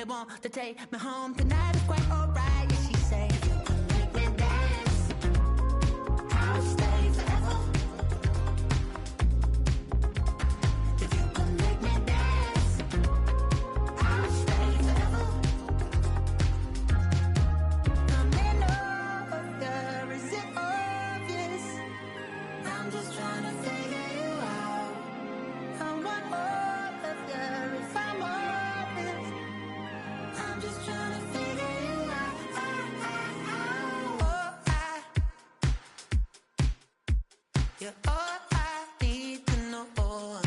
really want to take me home tonight. It's quite alright. Yeah, she say, if you can make me dance, I'll stay forever. If you can make me dance, I'll stay forever. I'm in order, is it obvious? I'm just trying to figure you out. I want all of you if I'm honest. I'm just trying to figure you out. Oh, you're all I need to know. Oh,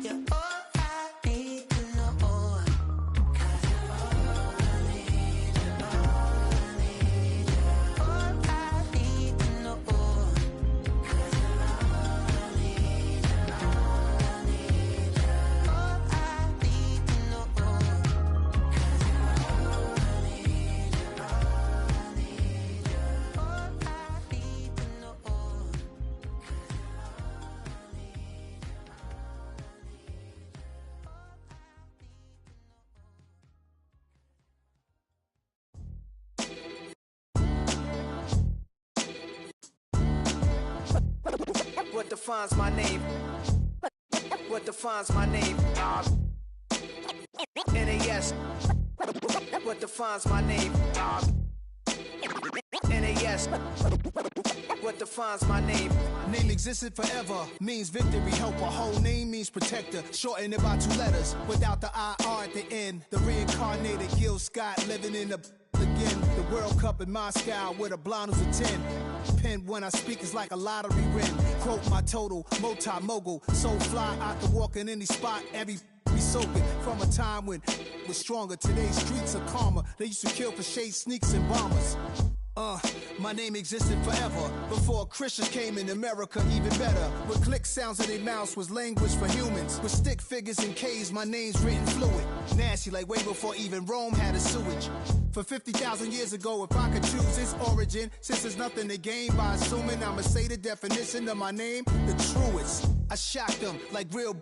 you're all I need to know. 'Cause you're all I need, you're all I need, you're all I need to know. 'Cause you're all I need, you're all I need, you're all I need to know. 'Cause you're all I need, you're all I need, you're all I need to know. 'Cause you're all I need, you're all I need, you're all I need, you're all I need. What defines my name? What defines my name? NAS. What defines my name? NAS. What defines my name? Name existed forever, means victory, helper. Whole name means protector, shortened it by 2 letters, without the IR at the end. The reincarnated Gil Scott living in the again. The World Cup in Moscow with a blonde who's a 10. Pen when I speak is like a lottery win. Quote my total, multi-mogul. So fly, I can walk in any spot, every be soaking. From a time when was stronger, today's streets are calmer. They used to kill for shade sneaks and bombers. My name existed forever. Before Christians came in America, even better. With click sounds in their mouths was language for humans. With stick figures and K's, my name's written fluid. Nasty like way before even Rome had a sewage. For 50,000 years ago, if I could choose its origin, since there's nothing to gain by assuming, I'ma say the definition of my name, the truest. I shocked them like real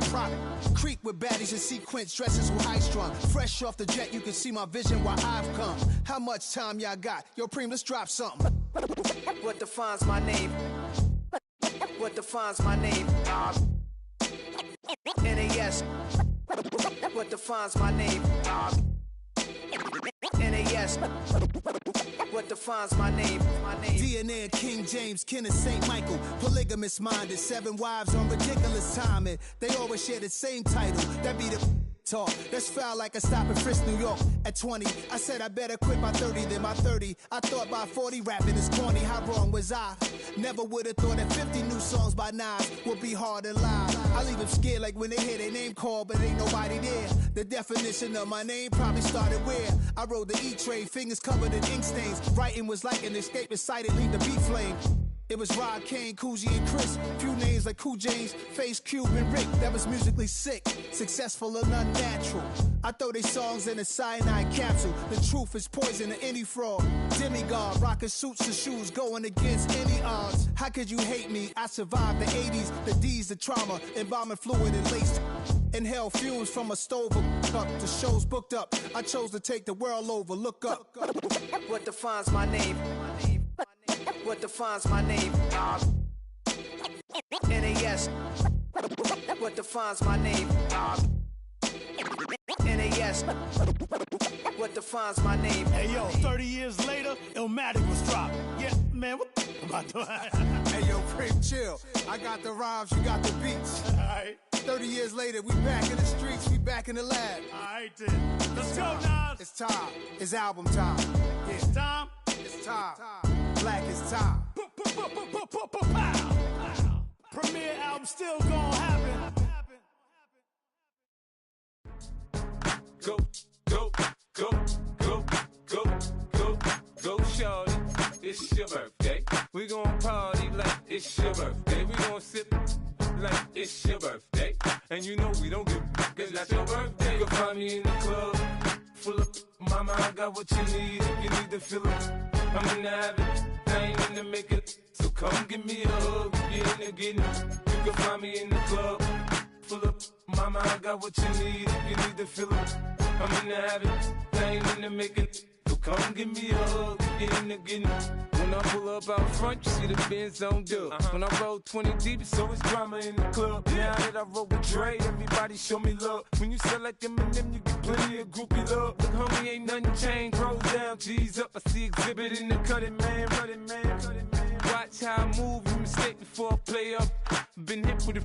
product. Creek with baddies in sequence, dresses with high strung. Fresh off the jet, you can see my vision while I've come. How much time y'all got? Yo, Preem, let's drop something. What defines my name? What defines my name? NAS. What defines my name? NAS. What defines my name? DNA of King James, kin of St. Michael. Polygamous minded, 7 wives on ridiculous timing. They always share the same title. That be the talk. That's foul like a stop in Frisk, New York. At 20, I said I better quit by 30 than by 30. I thought by 40 rapping is corny. How wrong was I? Never would have thought that 50 new songs by Nas would be hard to lie. I leave them scared like when they hear their name called, but ain't nobody there. The definition of my name probably started where I rode the E-train, fingers covered in ink stains. Writing was like an escape inside it, leave the beat flame. It was Rod Kane, Coogee, and Chris. Few names like Cool James, Face Cube, and Rick. That was musically sick, successful and unnatural. I throw they songs in a cyanide capsule. The truth is poison to any fraud. Demigod, rocking suits and shoes, going against any odds. How could you hate me? I survived the 80s, the D's, the trauma, embalming fluid and laced. Inhale fumes from a stove up. The show's booked up. I chose to take the world over. Look up. What defines my name? What defines my name? NAS. What defines my name? NAS. What defines my name? Hey yo, 30 years later, Illmatic was dropped. Yeah, man, what the am I doing? Hey yo, Preem, chill. I got the rhymes, you got the beats. Alright. 30 years later, we back in the streets, we back in the lab. Alright then. Let's go, Nas. It's time. It's album time. Yeah. It's time. It's time. Black is time. Premiere album still gonna happen. Go, go, go, go, go, go, go, shorty. It's your birthday. We gon' party like it's your birthday. We gon' sip like it's your birthday. And you know we don't give a cause that's your birthday. You can find me in the club, full of mama, I got what you need if you need to fill it. I'm in the habit, I ain't in the make it. So come give me a hug, you're in the getting. You can find me in the club, full up. Mama, I got what you need if you need to fill it. I'm in the habit, I ain't in the making. So come give me a hug, get in the getting. When I pull up out front, you see the Benz on dub. When I roll 20 deep, it's always drama in the club. Now that I roll with Dre, everybody show me love. When you sell like them and them, you get plenty of groupie love. Look, homie, ain't nothing changed. Rolls down, G's up. I see exhibit in the cutting, man. Running, man. Watch how I move, you mistake before I play up. Been hit with a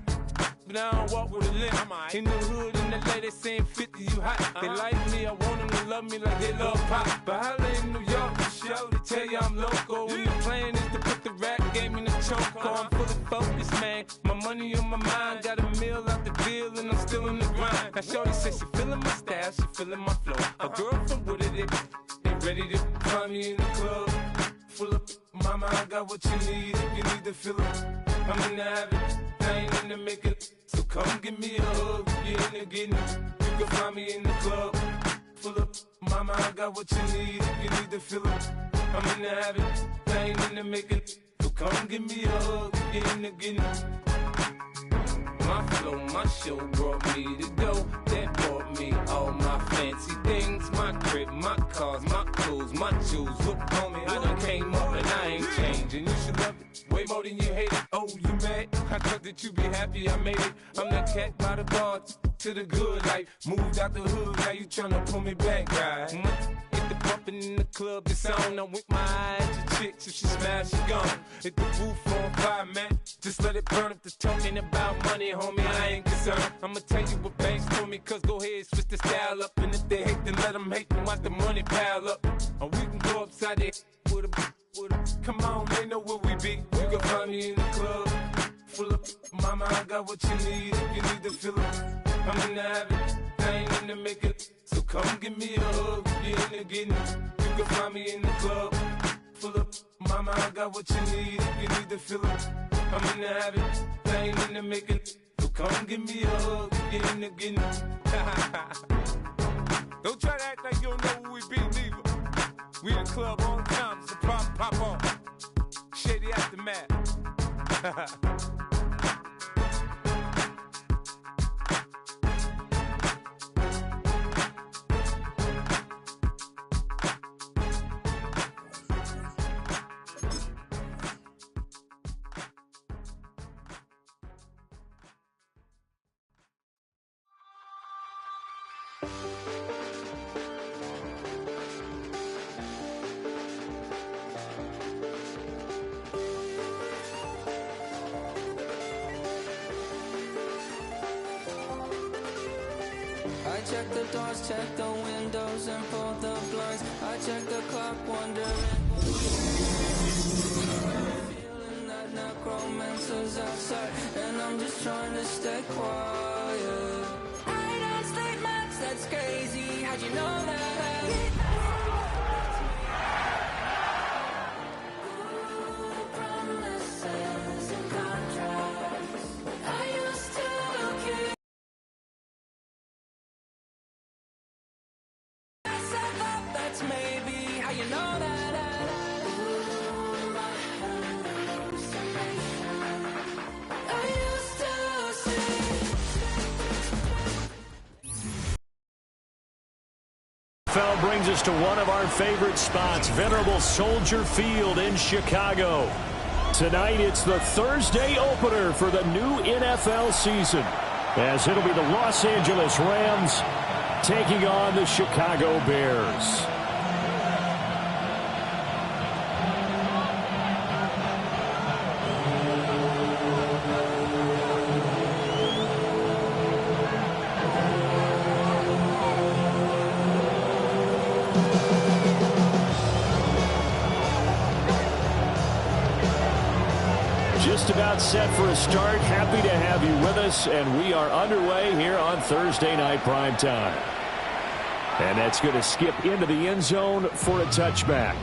but I don't walk with a limp. In the hood, in the lady saying 50, you hot. They like me, I want them to love me like they love pop. But holla in New York, for show, they tell you I'm local. And the plan is to put the rap game in the choke. I'm fully focused, man. My money on my mind, got a meal out the deal, and I'm still in the grind. Now shorty says she feeling my style, she feeling my flow. A girl from Wooded, they ready to find me in the club. Full up, mama, I got what you need if you need to fill it. I'm in the habit, I ain't in the making. So come give me a hug, get in the getting. You can find me in the club. Full up, mama, I got what you need if you need to fill it. I'm in the habit, I ain't in the making. So come give me a hug, get in the getting. My flow, my show brought me to go. That brought me all my fancy things. My crib, my cars, my clothes, my jewels. Look, homie, I done came up and I ain't changing. You should love it way more than you hate it. Oh, you mad? I thought that you be happy I made it. I'm that cat by the bar to the good life. Moved out the hood, now you tryna pull me back, right? Hit the bumpin' in the club, it's on. I'm with my eyes to chicks. If she smash, she gone. Hit the roof on fire, man. Just let it burn. If they're talking about money, homie, I ain't concerned. I'ma tell you what banks told me, cause go ahead, switch the style up. And if they hate, then let them hate, then watch the money pile up. Or we can go upside there with a come on, they know where we be. You can find me in the club. Full up, mama, I got what you need if you need to fill it. I'm in the habit, I ain't in the making. So come give me a hug, get in the getting. You can find me in the club. Full up, mama, I got what you need if you need to fill it. I'm in the habit, I ain't in the making. So come give me a hug, get in the getting. Don't try to act like you don't know who we be, neither. We in the club on time, it's a problem, pop on. Shady Aftermath. I check the doors, check the windows, and pull the blinds. I check the clock, wondering. Feeling that necromancer's outside, and I'm just trying to stay quiet. I don't sleep much, that's crazy. How'd you know that? Promises and contracts. I used to keep. That's maybe how you know that. I used to see. NFL brings us to one of our favorite spots, venerable Soldier Field in Chicago. Tonight, it's the Thursday opener for the new NFL season, as it'll be the Los Angeles Rams taking on the Chicago Bears. Just about set for a start. Happy to have you with us, and we are underway here on Thursday Night Prime Time. And that's going to skip into the end zone for a touchback.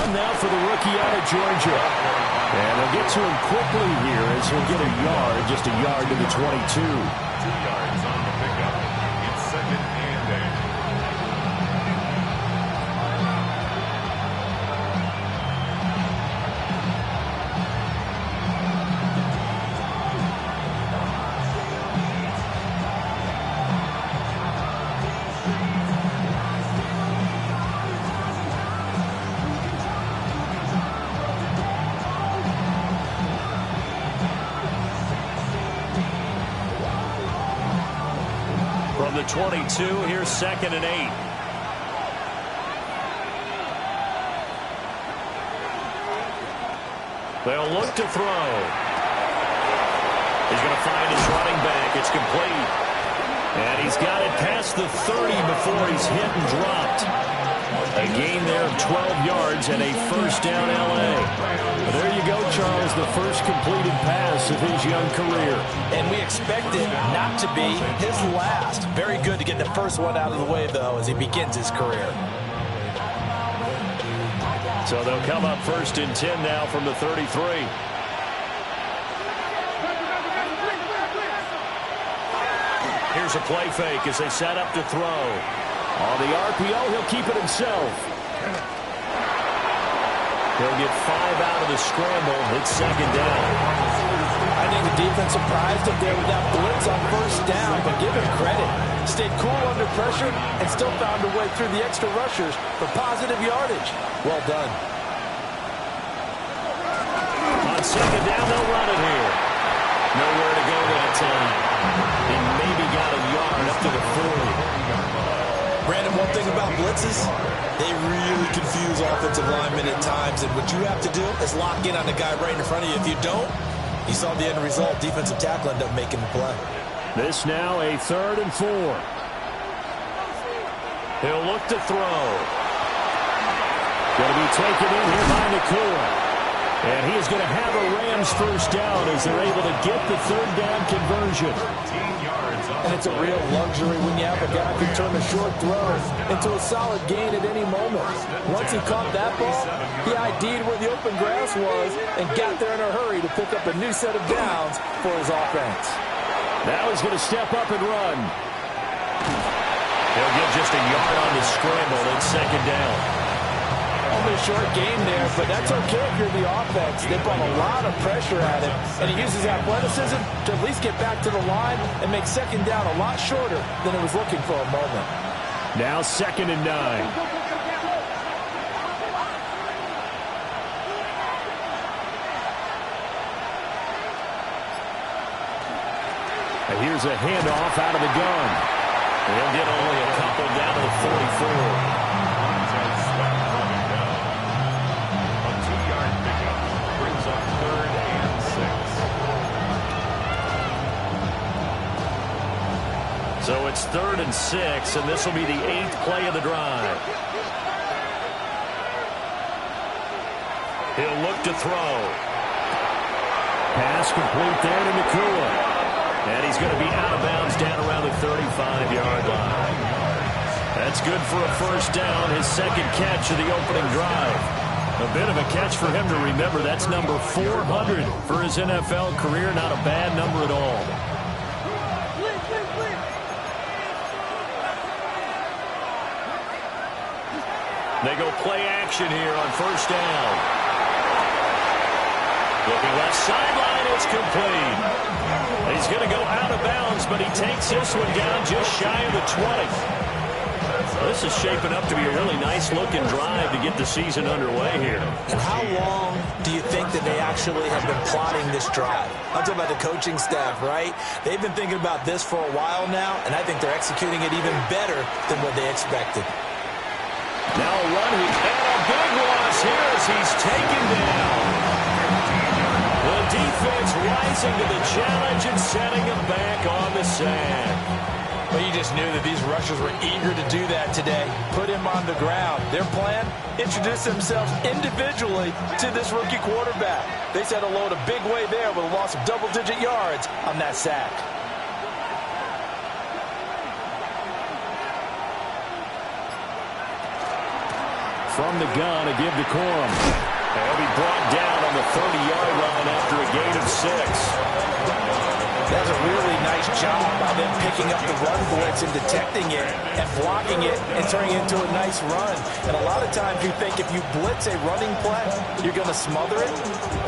1 now for the rookie out of Georgia. And they'll get to him quickly here as he'll get a yard, just a yard to the 22. 2 yards on the pickup. It's 2nd and 8. From the 22, here's 2nd and 8. They'll look to throw. He's going to find his running back. It's complete. And he's got it past the 30 before he's hit and dropped. A gain there of 12 yards and a first down L.A. Well, there you go, Charles, the first completed pass of his young career. And we expect it not to be his last. Very good to get the first one out of the way, though, as he begins his career. So they'll come up 1st and 10 now from the 33. Here's a play fake as they set up to throw. On the RPO, he'll keep it himself. He'll get 5 out of the scramble. It's 2nd down. I think the defense surprised him there with that blitz on 1st down, but give him credit. Stayed cool under pressure and still found a way through the extra rushers for positive yardage. Well done. On 2nd down, they'll run it here. Nowhere to go that time. He maybe got a yard up to the 40. Brandon, one thing about blitzes, they really confuse offensive linemen at times, and what you have to do is lock in on the guy right in front of you. If you don't, you saw the end result. Defensive tackle ended up making the play. This now a 3rd and 4. He'll look to throw. Going to be taken in here by Nakua. And he is going to have a Rams first down as they're able to get the 3rd down conversion. And it's a real luxury when you have a guy who can turn a short throw into a solid gain at any moment. Once he caught that ball, he ID'd where the open grass was and got there in a hurry to pick up a new set of downs for his offense. Now he's going to step up and run. He'll get just a yard on the scramble. It's 2nd down. Only a short game there, but that's okay if you're the offense. They brought a lot of pressure at him, and he uses athleticism to at least get back to the line and make 2nd down a lot shorter than it was looking for a moment. Now 2nd and 9. And here's a handoff out of the gun. They'll get only a couple down to the 44. So it's 3rd and 6, and this will be the 8th play of the drive. He'll look to throw. Pass complete there to Nakua. And he's going to be out of bounds down around the 35-yard line. That's good for a first down, his 2nd catch of the opening drive. A bit of a catch for him to remember. That's number 400 for his NFL career. Not a bad number at all. They go play action here on 1st down. Looking left sideline, it's complete. He's going to go out of bounds, but he takes this one down just shy of the 20. This is shaping up to be a really nice-looking drive to get the season underway here. And how long do you think that they actually have been plotting this drive? I'm talking about the coaching staff, right? They've been thinking about this for a while now, and I think they're executing it even better than what they expected. Now a run, and a big loss here as he's taken down. The defense rising to the challenge and setting him back on the sack. Well, you just knew that these rushers were eager to do that today. Put him on the ground. Their plan, introduce themselves individually to this rookie quarterback. They said hello in a big way there with a loss of double-digit yards on that sack. from the gun to give to Corum. And he'll be brought down on the 30-yard line after a gain of 6. That was a really nice job by them picking up the run blitz and detecting it and blocking it and turning it into a nice run. And a lot of times you think if you blitz a running play, you're going to smother it.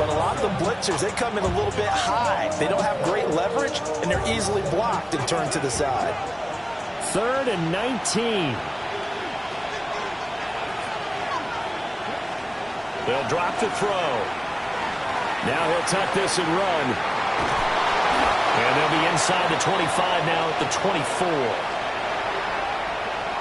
But a lot of the blitzers, they come in a little bit high. They don't have great leverage, and they're easily blocked and turned to the side. 3rd and 19. They'll drop to throw. Now he'll tuck this and run. And they'll be inside the 25 now at the 24.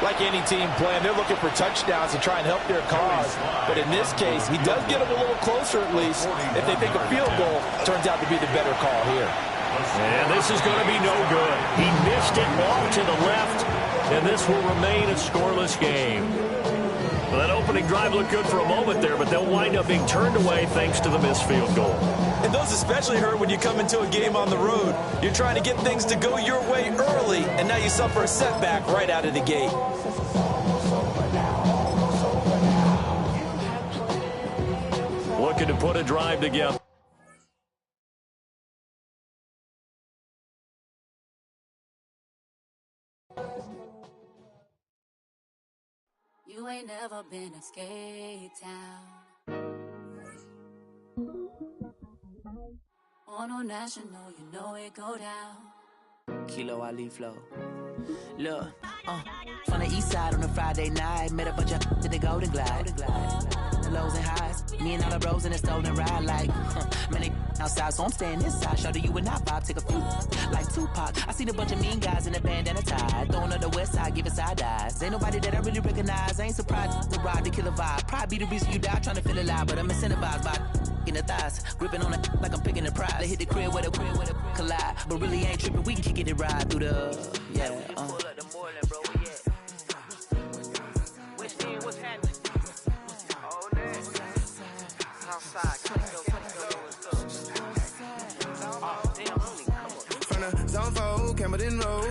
Like any team playing, they're looking for touchdowns to try and help their cause. But in this case, he does get them a little closer at least. If they think a field goal turns out to be the better call here. And this is going to be no good. He missed it off to the left, and this will remain a scoreless game. Well, that opening drive looked good for a moment there, but they'll wind up being turned away thanks to the missed field goal. And those especially hurt when you come into a game on the road. You're trying to get things to go your way early, and now you suffer a setback right out of the gate. Looking to put a drive together. You ain't never been a skate town. On no national, you know it go down. Kilo Ali flow. Look, from the east side on a Friday night, met a bunch of to the Golden Glide. The lows and highs, me and all the bros in the stolen ride like, man, they outside, so I'm staying inside. Show to you and I vibe, take a few like Tupac. I seen a bunch of mean guys in a bandana tie, throwing up the west side, giving side eyes. Ain't nobody that I really recognize. I ain't surprised to ride the killer vibe. Probably be the reason you die, trying to feel alive, but I'm incentivized by in the thighs, gripping on it like I'm picking the prize. They hit the crib with a collide, but really ain't tripping. We can kick it and ride through the Pull up the Moreland, bro. What's happening? All day. Outside, from the zone 4, Campbellton Road.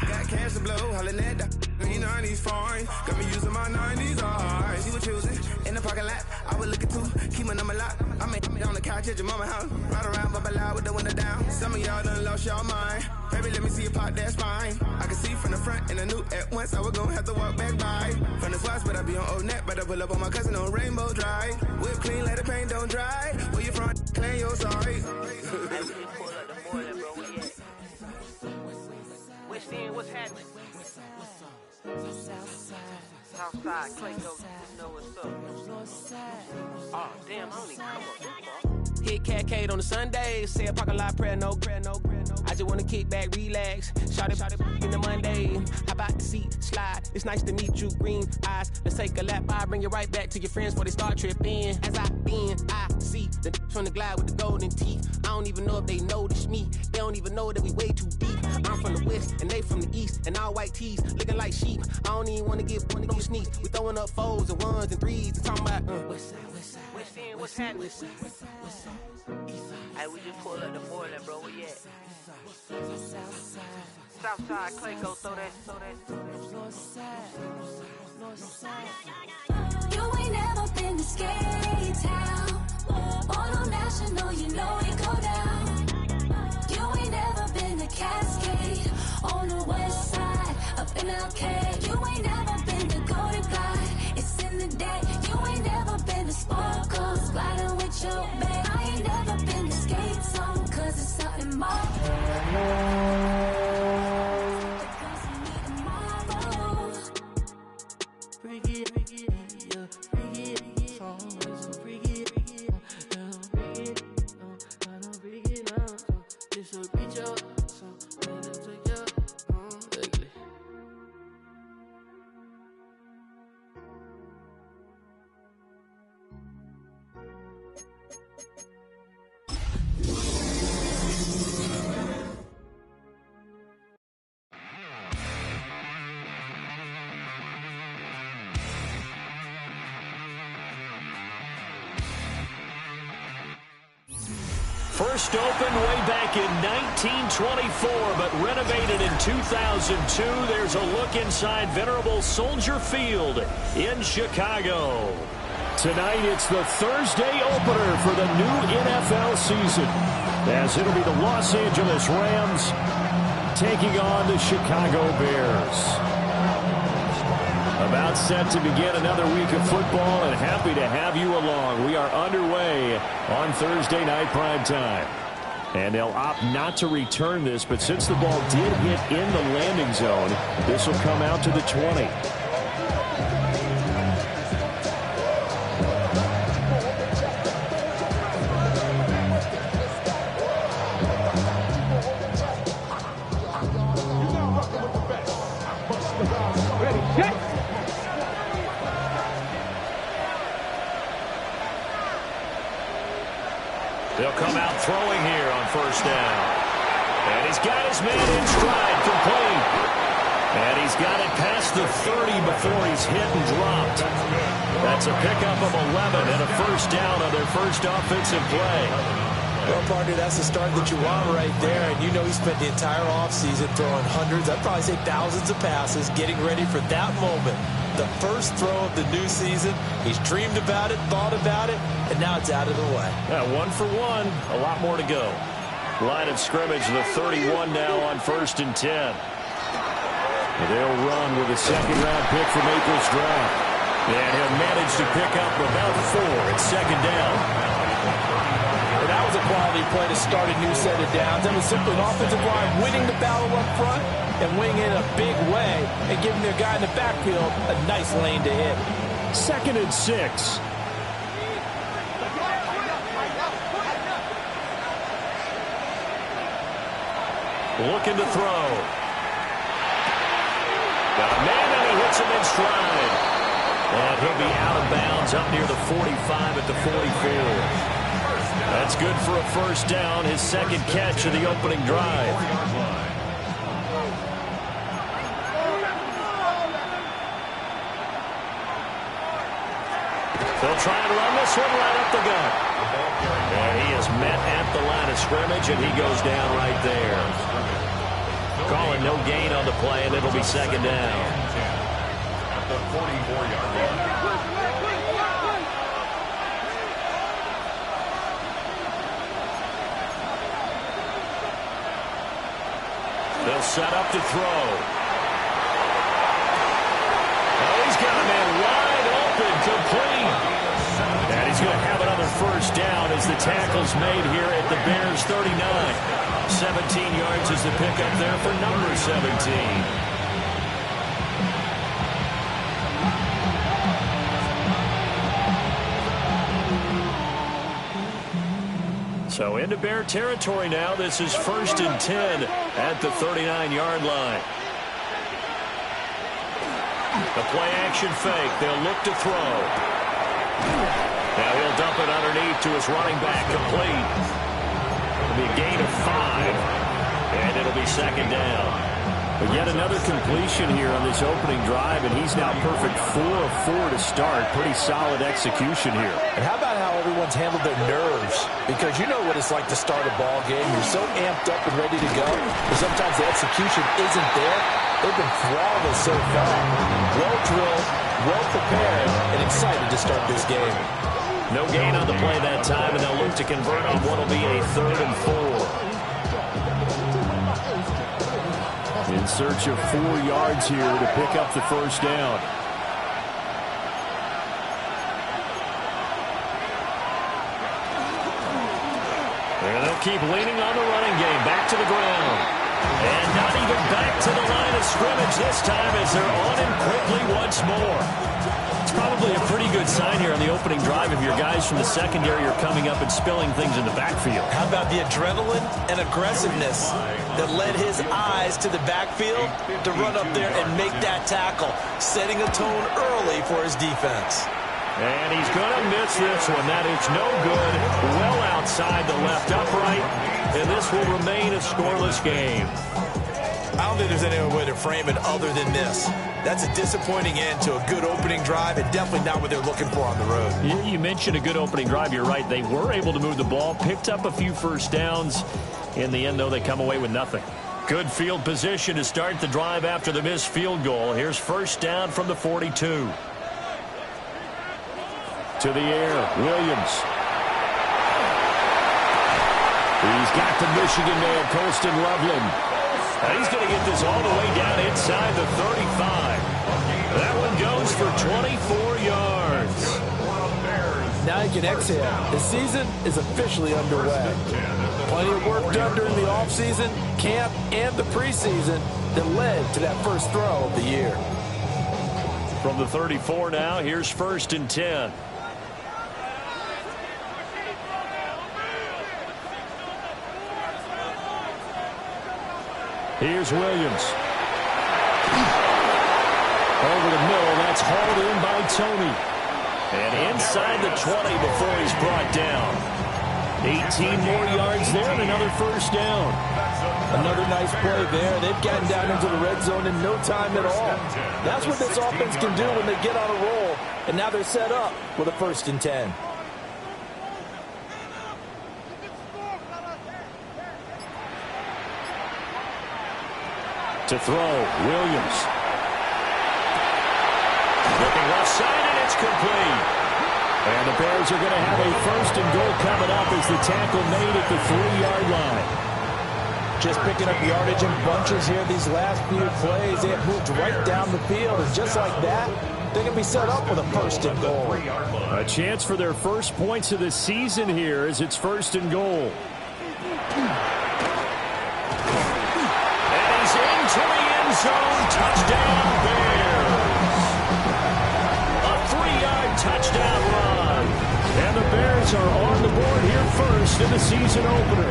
Got cash to blow, hollering at the 90s foreign. Got me using my 90s eyes. She was choosing in the parking lot. I was looking too, keep my number locked. I make me on the couch at your mama house. Ride around, bubble loud with the window down. Some of y'all done lost y'all mind. Baby, let me see you pop that spine. I can see from the front and I knew at once I was gonna have to walk back by. From the spots, but I be on Old Neck. But I pull up on my cousin on Rainbow Drive. Whip clean, let the paint don't dry. Where you from? Claim your side. What's happening? Southside, Clayco, you know what's up. Oh, damn, I only come up. Hit Cat on the Sundays, say a parking lot prayer, no. I just wanna kick back, relax, shout it in the Monday. How about the seat, slide, it's nice to meet you, green eyes. Let's take a lap, I bring you right back to your friends before they start tripping. As I see the from the glide with the golden teeth. I don't even know if they notice me, they don't even know that we way too deep. I'm from the west, and they from the east, and all white tees, looking like sheep. I don't even wanna get sneak. We throwing up 4s and 1s and 3s, and talking about what's happening? Hey, we just pulled up the Moreland, bro. Where you at? Southside, Clayco, throw that. You ain't never been to skate town. On a national, you know it go down. You ain't never been to Cascade. On the west side, up in Arcade. You ain't never been to Golden Glide. It's in the day. You ain't never been to Sparkles. Gliding with your babe. I ain't never been to skate zone, cause it's something more. First opened way back in 1924, but renovated in 2002. There's a look inside venerable Soldier Field in Chicago. Tonight, it's the Thursday opener for the new NFL season, as it'll be the Los Angeles Rams taking on the Chicago Bears. About set to begin another week of football, and happy to have you along. We are underway on Thursday night primetime. And they'll opt not to return this, but since the ball did hit in the landing zone, this will come out to the 20. They'll come out throwing here on first down. And he's got his man in stride, complete. And he's got it past the 30 before he's hit and dropped. That's a pickup of 11 and a first down on their first offensive play. Well, partner, that's the start that you want right there. And you know he spent the entire offseason throwing hundreds, I'd probably say thousands of passes, getting ready for that moment. The first throw of the new season. He's dreamed about it, thought about it, and now it's out of the way. Yeah, 1 for 1. A lot more to go. Line of scrimmage, the 31 now on 1st and 10. They'll run with a second-round pick from April's draft. And he'll manage to pick up about 4 at second down. And that was a quality play to start a new set of downs. That was simply an offensive line winning the battle up front and winning in a big way and giving their guy in the backfield a nice lane to hit. 2nd and 6. Looking to throw. Got a man and he hits him in stride. And he'll be out of bounds up near the 45 at the 44. That's good for a first down, his second catch of the opening drive. They'll try and run this one right up the gut. And he is met at the line of scrimmage, and he goes down right there. Calling no gain on the play, and it'll be second down. At the 44-yard line. They'll set up to throw. Oh, he's got a man wide open, complete. And he's going to have another first down as the tackle's made here at the Bears 39. 17 yards is the pickup there for number 17. So into Bear territory now. This is 1st and 10 at the 39-yard line. The play action fake. They'll look to throw. Now he'll dump it underneath to his running back, complete. It'll be a gain of 5, and it'll be second down. But yet another completion here on this opening drive, and he's now perfect 4 of 4 to start. Pretty solid execution here. And how about how everyone's handled their nerves? Because you know what it's like to start a ball game. You're so amped up and ready to go, but sometimes the execution isn't there. They've been flawless so far. Well drilled, well prepared, and excited to start this game. No gain on the play that time, and they'll look to convert on what will be a 3rd and 4. In search of 4 yards here to pick up the first down. And they'll keep leaning on the running game. Back to the ground. And not even back to the line of scrimmage this time as they're on him quickly once more. It's probably a pretty good sign here on the opening drive if your guys from the secondary are coming up and spilling things in the backfield. How about the adrenaline and aggressiveness that led his eyes to the backfield to run up there and make that tackle, setting a tone early for his defense. And he's going to miss this one. That is no good. Well outside the left upright. And this will remain a scoreless game. I don't think there's any other way to frame it other than this. That's a disappointing end to a good opening drive and definitely not what they're looking for on the road. You mentioned a good opening drive. You're right. They were able to move the ball, picked up a few first downs. In the end, though, they come away with nothing. Good field position to start the drive after the missed field goal. Here's first down from the 42. To the air, Williams. He's got the Michigan man, Colston Loveland. And he's going to get this all the way down inside the 35. That one goes for 24 yards. Now you can exhale. The season is officially underway. Plenty of work done during the offseason, camp, and the preseason that led to that first throw of the year. From the 34 now, here's first and 10. Here's Williams. Over the middle, that's hauled in by Tony. And inside the 20 before he's brought down. 18 more yards there and another first down. Another nice play there. They've gotten down into the red zone in no time at all. That's what this offense can do when they get on a roll. And now they're set up with a first and 10. To throw, Williams. Looking left side, and it's complete. And the Bears are going to have a first and goal coming up as the tackle made at the 3-yard line. Just picking up yardage in bunches here these last few plays. They have moved right down the field, and just like that, they're going to be set up with a first and goal. A chance for their first points of the season here as it's first and goal. To the end zone, touchdown Bears. A 3-yard touchdown run. And the Bears are on the board here first in the season opener.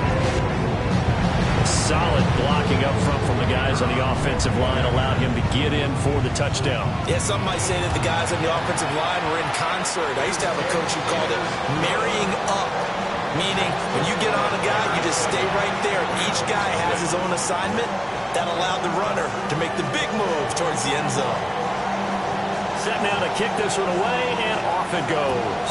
Solid blocking up front from the guys on the offensive line allowed him to get in for the touchdown. Yeah, some might say that the guys on the offensive line were in concert. I used to have a coach who called it marrying up. Meaning, when you get on a guy, you just stay right there. Each guy has his own assignment. That allowed the runner to make the big move towards the end zone. Set now to kick this one away, and off it goes.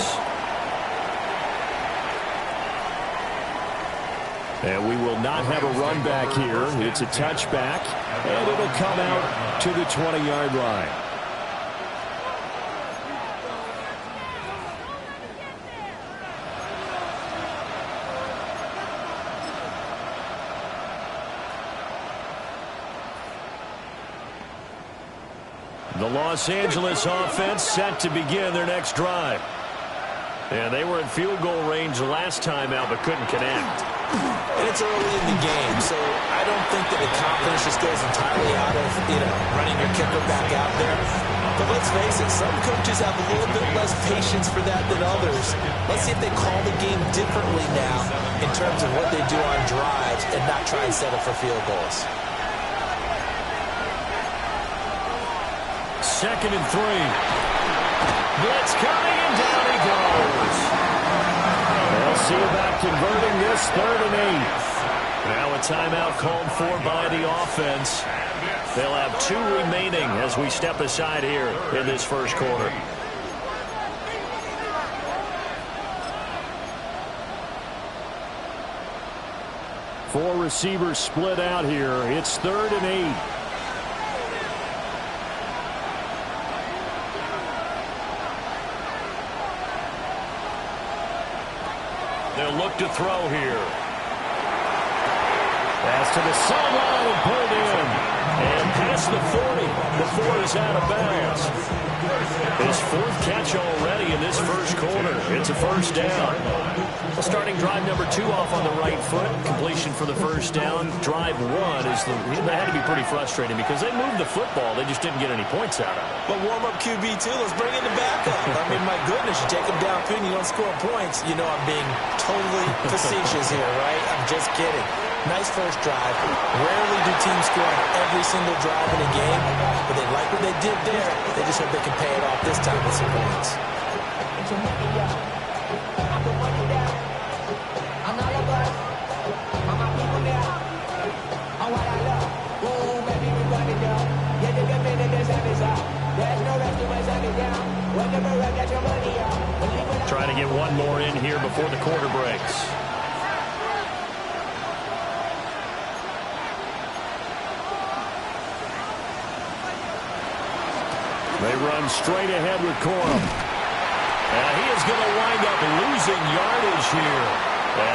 And we will not have a run back here. It's a touchback, and it'll come out to the 20-yard line. The Los Angeles offense set to begin their next drive. And they were in field goal range last time out, but couldn't connect. And it's early in the game, so I don't think that the confidence just goes entirely out of, running your kicker back out there. But let's face it, some coaches have a little bit less patience for that than others. Let's see if they call the game differently now in terms of what they do on drives and not try and settle for field goals. Second and 3. Blitz coming, and down he goes. They'll see about converting this 3rd and 8. Now a timeout called for by the offense. They'll have 2 remaining as we step aside here in this first quarter. Four receivers split out here. It's 3rd and 8. They'll look to throw here. Pass to the sideline and pulled in. And past the 40. The 4 is out of bounds. His 4th catch already in this first quarter. It's a first down. Starting drive number 2 off on the right foot. Completion for the first down. Drive 1 is that had to be pretty frustrating because they moved the football. They just didn't get any points out of it. But warm-up QB too. Let's bring in the backup. I mean, my goodness, you take them downfield and you don't score points. You know I'm being totally facetious here, right? I'm just kidding. Nice first drive. Rarely do teams score on every single drive in a game, but they like what they did there. They just hope they can pay it off this time with some points. try to get one more in here before the quarter breaks. They run straight ahead with Corum. And he is going to wind up losing yardage here,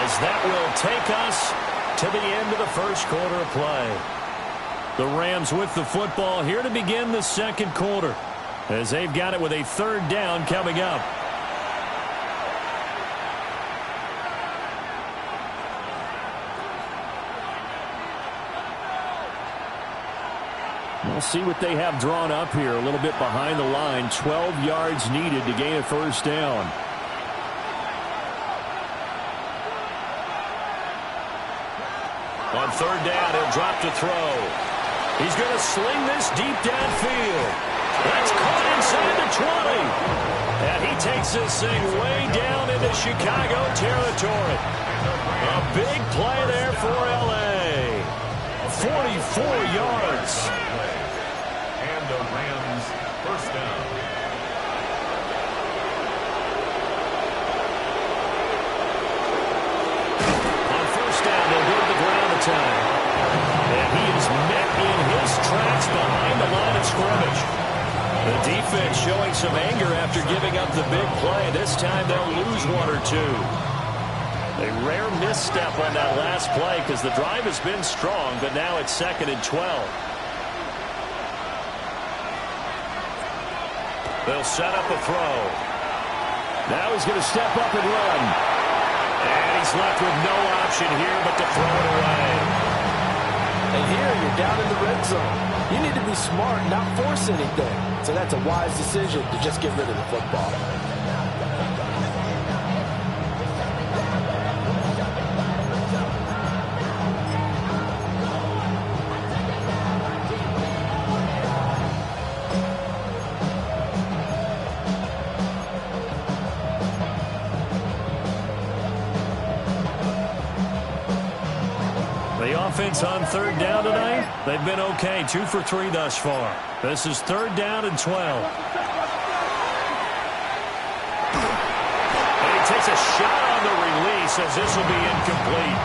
as that will take us to the end of the first quarter of play. The Rams with the football here to begin the second quarter, as they've got it with a third down coming up. We'll see what they have drawn up here a little bit behind the line. 12 yards needed to gain a first down. On third down, he'll drop to throw. He's going to sling this deep downfield. That's caught inside the 20. And he takes this thing way down into Chicago territory. A big play there for L.A. 44 yards. And the Rams first down. On first down, they'll go to the ground attack. And he is met in his tracks behind the line of scrimmage. The defense showing some anger after giving up the big play. This time they'll lose one or two. A rare misstep on that last play because the drive has been strong, but now it's 2nd and 12. They'll set up a throw. Now he's going to step up and run. And he's left with no option here but to throw it away. And here you're down in the red zone. You need to be smart, not force anything. So that's a wise decision to just get rid of the football. Offense on third down tonight. They've been okay, 2 for 3 thus far. This is third down and 12. And he takes a shot on the release as this will be incomplete.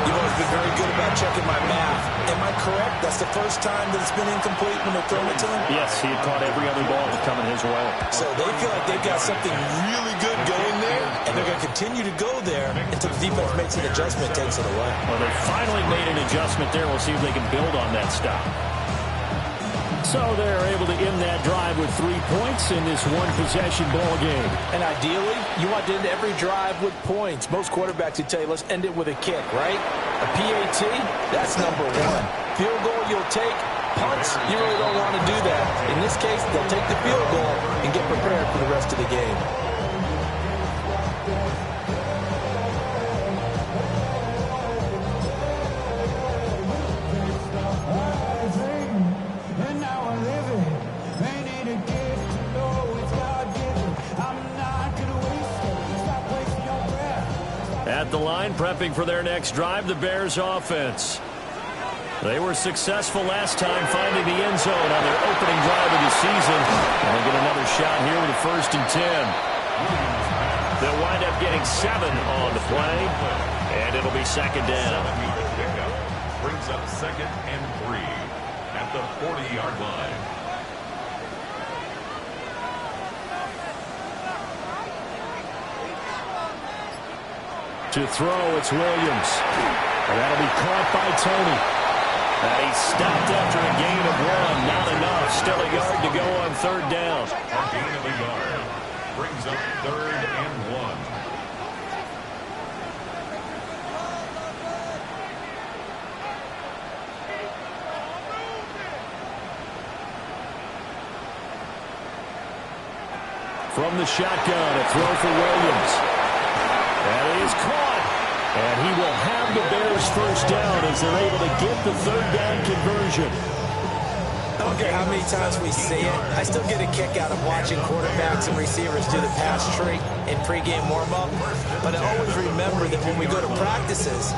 You've always been very good about checking my math. Am I correct? That's the first time that it's been incomplete when they're throwing it to him? Yes, he had caught every other ball coming his way. So they feel like they've got something really good going there, and they're going to continue to go there until the defense makes an adjustment, takes it away. Well, they finally made an adjustment there. We'll see if they can build on that stop. So they're able to end that drive with 3 points in this one-possession ball game. And ideally, you want to end every drive with points. Most quarterbacks would tell you, let's end it with a kick, right? A PAT, that's number 1. Field goal you'll take. Punts, you really don't want to do that. In this case, they'll take the field goal and get prepared for the rest of the game. At the line, prepping for their next drive, the Bears offense. They were successful last time finding the end zone on their opening drive of the season. And they get another shot here with a 1st and 10. They'll wind up getting 7 on the play, and it'll be 2nd down. Brings up 2nd and 3 at the 40-yard line. To throw, it's Williams. And that'll be caught by Tony. And he stopped after a gain of 1. Not enough. Still a yard to go on third down. A gain of a yard. Brings up 3rd and 1. From the shotgun, a throw for Williams. And it is caught. And he will have the Bears first down as they're able to get the third down conversion. I don't care how many times we see it, I still get a kick out of watching quarterbacks and receivers do the pass trick in pregame warm-up. But I always remember that when we go to practices,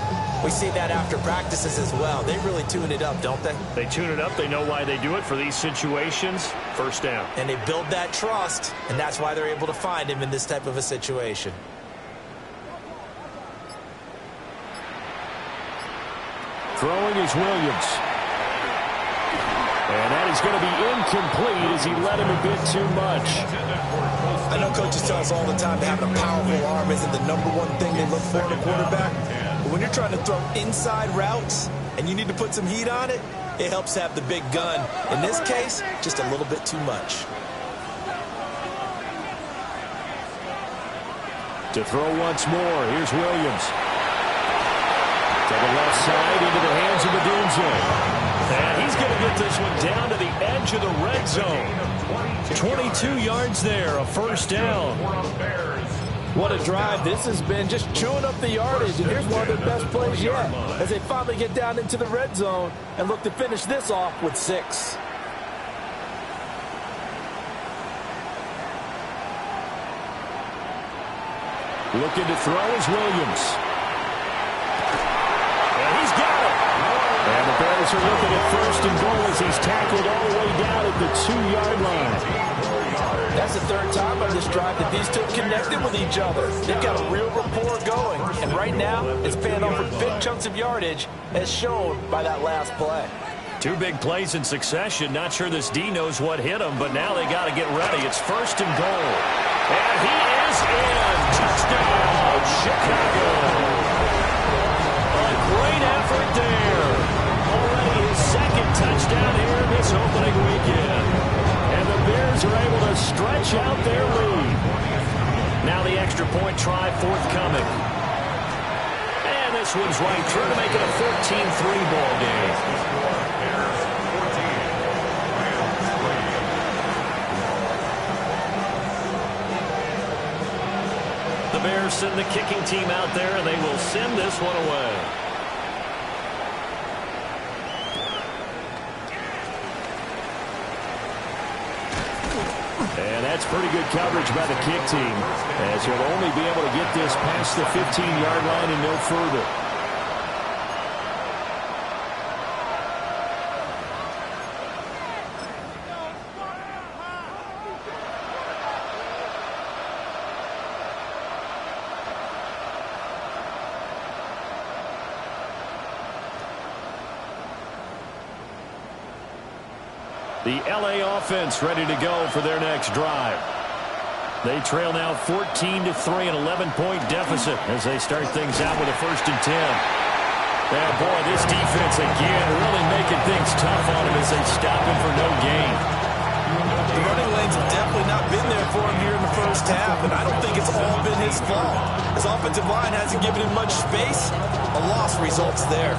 we see that after practices as well. They really tune it up, don't they? They tune it up. They know why they do it for these situations. First down. And they build that trust, and that's why they're able to find him in this type of a situation. Throwing is Williams. And that is going to be incomplete as he led him a bit too much. I know coaches tell us all the time that having a powerful arm isn't the #1 thing they look for in a quarterback. But when you're trying to throw inside routes and you need to put some heat on it, it helps to have the big gun. In this case, just a little bit too much. To throw once more, here's Williams. To the left side, into the hands of Odunze. And he's going to get this one down to the edge of the red zone. 22 yards there, a first down. What a drive this has been, just chewing up the yardage. And here's one of their best plays yet, as they finally get down into the red zone and look to finish this off with 6. Looking to throw is Williams. And he's got it. And the Bears are looking at first and goal as he's tackled all the way down at the 2-yard line. That's the third time on this drive that these two connected with each other. They've got a real rapport going. And right now, it's paying off with big chunks of yardage, as shown by that last play. 2 big plays in succession. Not sure this D knows what hit him, but now they got to get ready. It's first and goal. And he is in. Touchdown, Chicago. A great effort there. Already his second touchdown here this opening weekend. And the Bears are able to stretch out their lead. Now the extra point try forthcoming. And this one's right through to make it a 14-3 ball game. The Bears send the kicking team out there, and they will send this one away. And that's pretty good coverage by the kick team, as he'll only be able to get this past the 15-yard line and no further. The LA offense ready to go for their next drive. They trail now 14-3, an 11-point deficit as they start things out with a 1st and 10. Yeah, boy, this defense again really making things tough on him as they stop him for no gain. The running lanes have definitely not been there for him here in the first half, and I don't think it's all been his fault. His offensive line hasn't given him much space. A loss results there.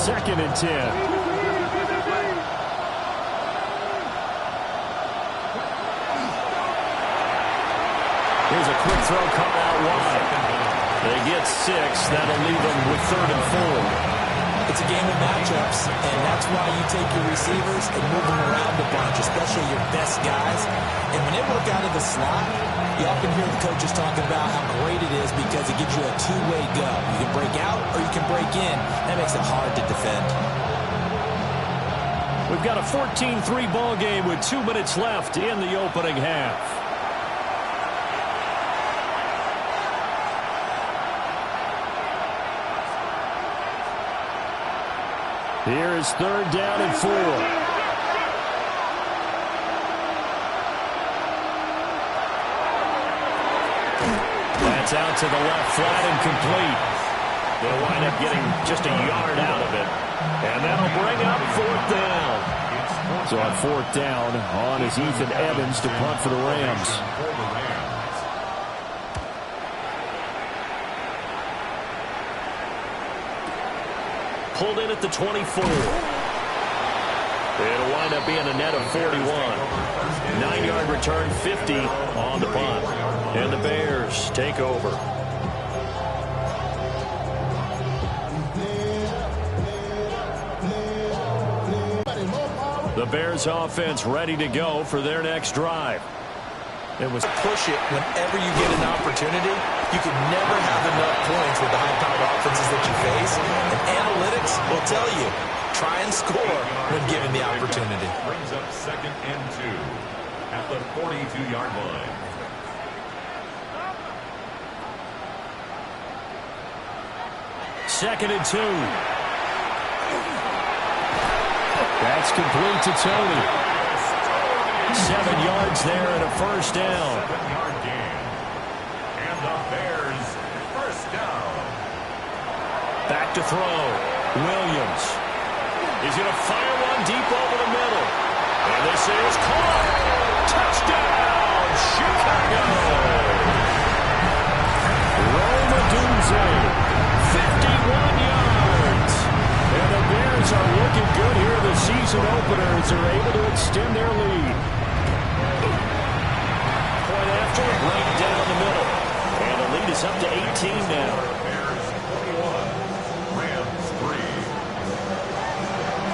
2nd and 10. Here's a quick throw caught out wide. They get 6. That'll leave them with 3rd and 4. It's a game of matchups, and that's why you take your receivers and move them around a bunch, especially your best guys. And when they work out of the slot, you often hear the coaches talk about how great it is because it gives you a two-way go. You can break out or you can break in. That makes it hard to defend. We've got a 14-3 ball game with 2 minutes left in the opening half. Here is 3rd down and 4. That's out to the left, flat and complete. They'll wind up getting just a yard out of it. And that'll bring up 4th down. So on 4th down, on is Ethan Evans to punt for the Rams. Pulled in at the 24. It'll wind up being a net of 41. 9-yard return, 50 on the punt. And the Bears take over. The Bears offense ready to go for their next drive. It was push it whenever you get an opportunity. You can never have enough points with the high-powered offenses that you face. And analytics will tell you, try and score when given the opportunity. Brings up 2nd and 2 at the 42-yard line. Second and 2. That's complete to Tony. 7 yards there and a first down. 7-yard gain. And the Bears first down. Back to throw. Williams. He's going to fire one deep over the middle. And this is caught. Touchdown, Chicago. Roma Dunze, 51 yards. And the Bears are looking good here. The season openers are able to extend their lead. Point after, right down the middle. And the lead is up to 18 now. Bears 21, Rams 3.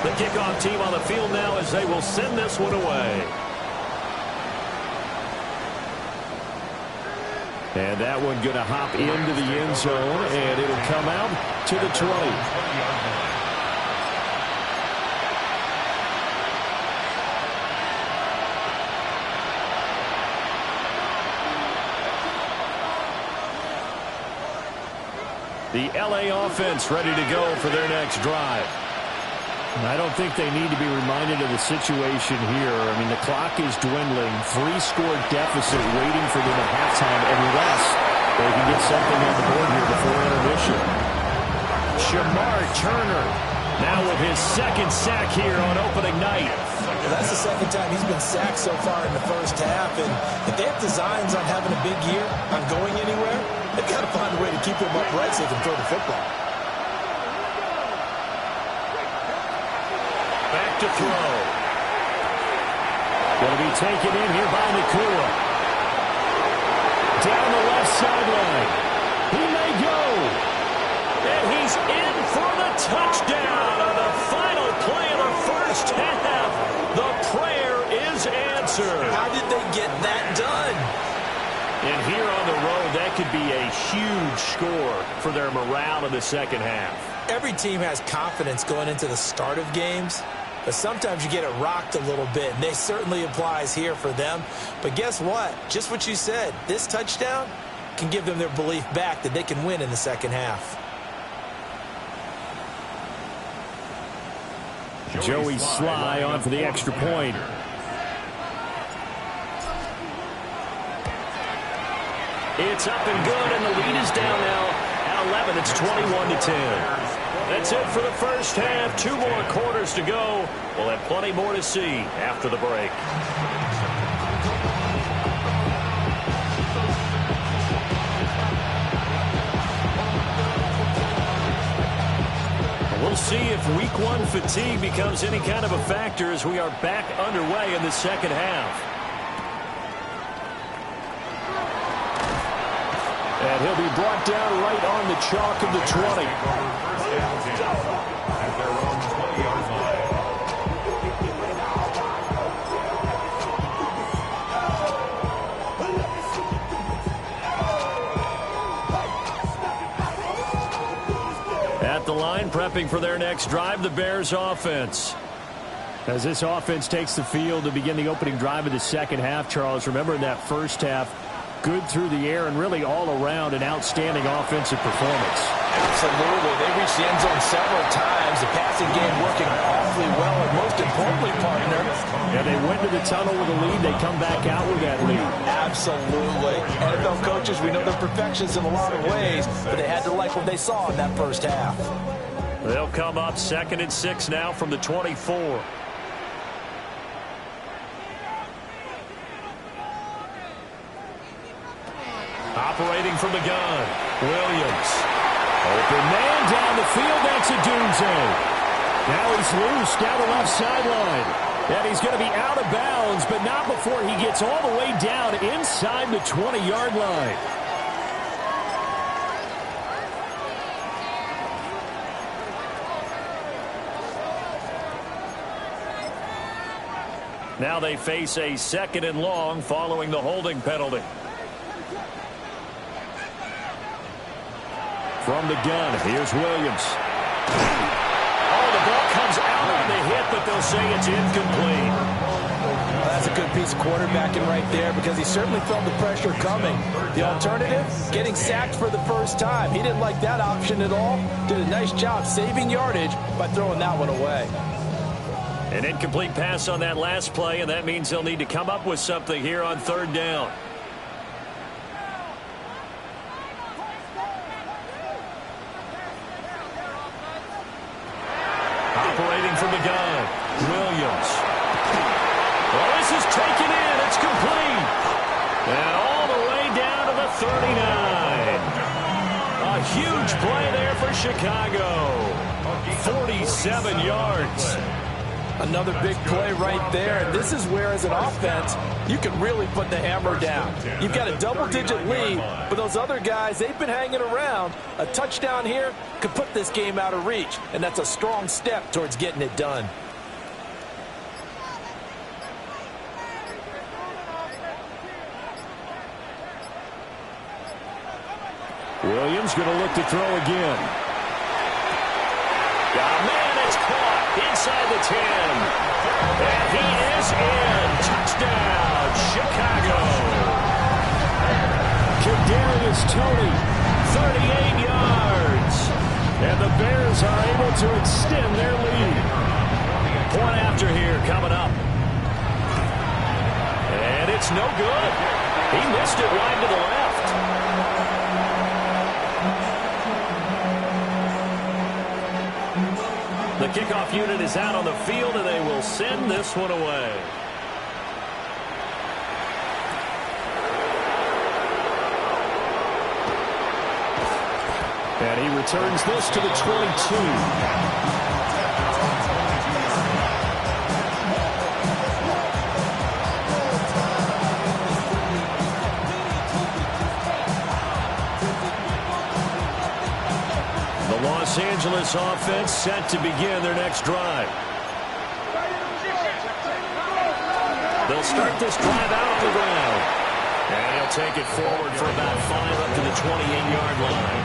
The kickoff team on the field now as they will send this one away. And that one going to hop into the end zone, and it'll come out to the 20. The LA offense ready to go for their next drive. I don't think they need to be reminded of the situation here. I mean, the clock is dwindling. 3-score deficit waiting for them at halftime unless they can get something on the board here before intermission. Shamar Turner now with his second sack here on opening night. Well, that's the second time he's been sacked so far in the first half. And if they have designs on having a big year, on going anywhere, they've got to find a way to keep him upright so they can throw the football. Back to throw. Going to be taken in here by Nakua. Down the left sideline. He may go. And he's in for the touchdown on the final play of the first half. The prayer is answered. How did they get that done? And here on the road, that could be a huge score for their morale in the second half. Every team has confidence going into the start of games, but sometimes you get it rocked a little bit, and this certainly applies here for them. But guess what? Just what you said, this touchdown can give them their belief back that they can win in the second half. Joey Sly on for the extra point. It's up and good, and the lead is down now at 11. It's 21-10. That's it for the first half. 2 more quarters to go. We'll have plenty more to see after the break. We'll see if week 1 fatigue becomes any kind of a factor as we are back underway in the second half. And he'll be brought down right on the chalk of the 20. At their own 20-yard line. At the line, prepping for their next drive, the Bears offense. As this offense takes the field to begin the opening drive of the second half, Charles, remember in that first half, good through the air and really all around an outstanding offensive performance. Absolutely. They reached the end zone several times. The passing game working awfully well, and most importantly, partner. Yeah, they went to the tunnel with a lead. They come back out with that lead. Absolutely. NFL coaches, we know they're perfectionists in a lot of ways, but they had to like what they saw in that first half. They'll come up 2nd and 6 now from the 24. Operating from the gun, Williams. Open man down the field, that's Adunze. Now he's loose down the left sideline. And he's going to be out of bounds, but not before he gets all the way down inside the 20-yard line. Now they face a 2nd and long following the holding penalty. From the gun, here's Williams. Oh, the ball comes out on the hit, but they'll say it's incomplete. Well, that's a good piece of quarterbacking right there because he certainly felt the pressure coming. The alternative, getting sacked for the first time. He didn't like that option at all. Did a nice job saving yardage by throwing that one away. An incomplete pass on that last play, and that means they'll need to come up with something here on 3rd down. Operating from the gun, Williams. Well, this is taken in. It's complete. And all the way down to the 39. A huge play there for Chicago. 47 yards. Another big play right there, and this is where, as an offense, you can really put the hammer down. You've got a double-digit lead, but those other guys, they've been hanging around. A touchdown here could put this game out of reach, and that's a strong step towards getting it done. Williams going to look to throw again. Man, it's caught inside the 10. And he is in. Touchdown, Chicago. Kadarius Toney, 38 yards. And the Bears are able to extend their lead. Point after here coming up. And it's no good. He missed it wide to the left. The kickoff unit is out on the field, and they will send this one away. And he returns this to the 22. Los Angeles offense set to begin their next drive. They'll start this drive out on the ground. And he'll take it forward for about 5 up to the 28-yard line.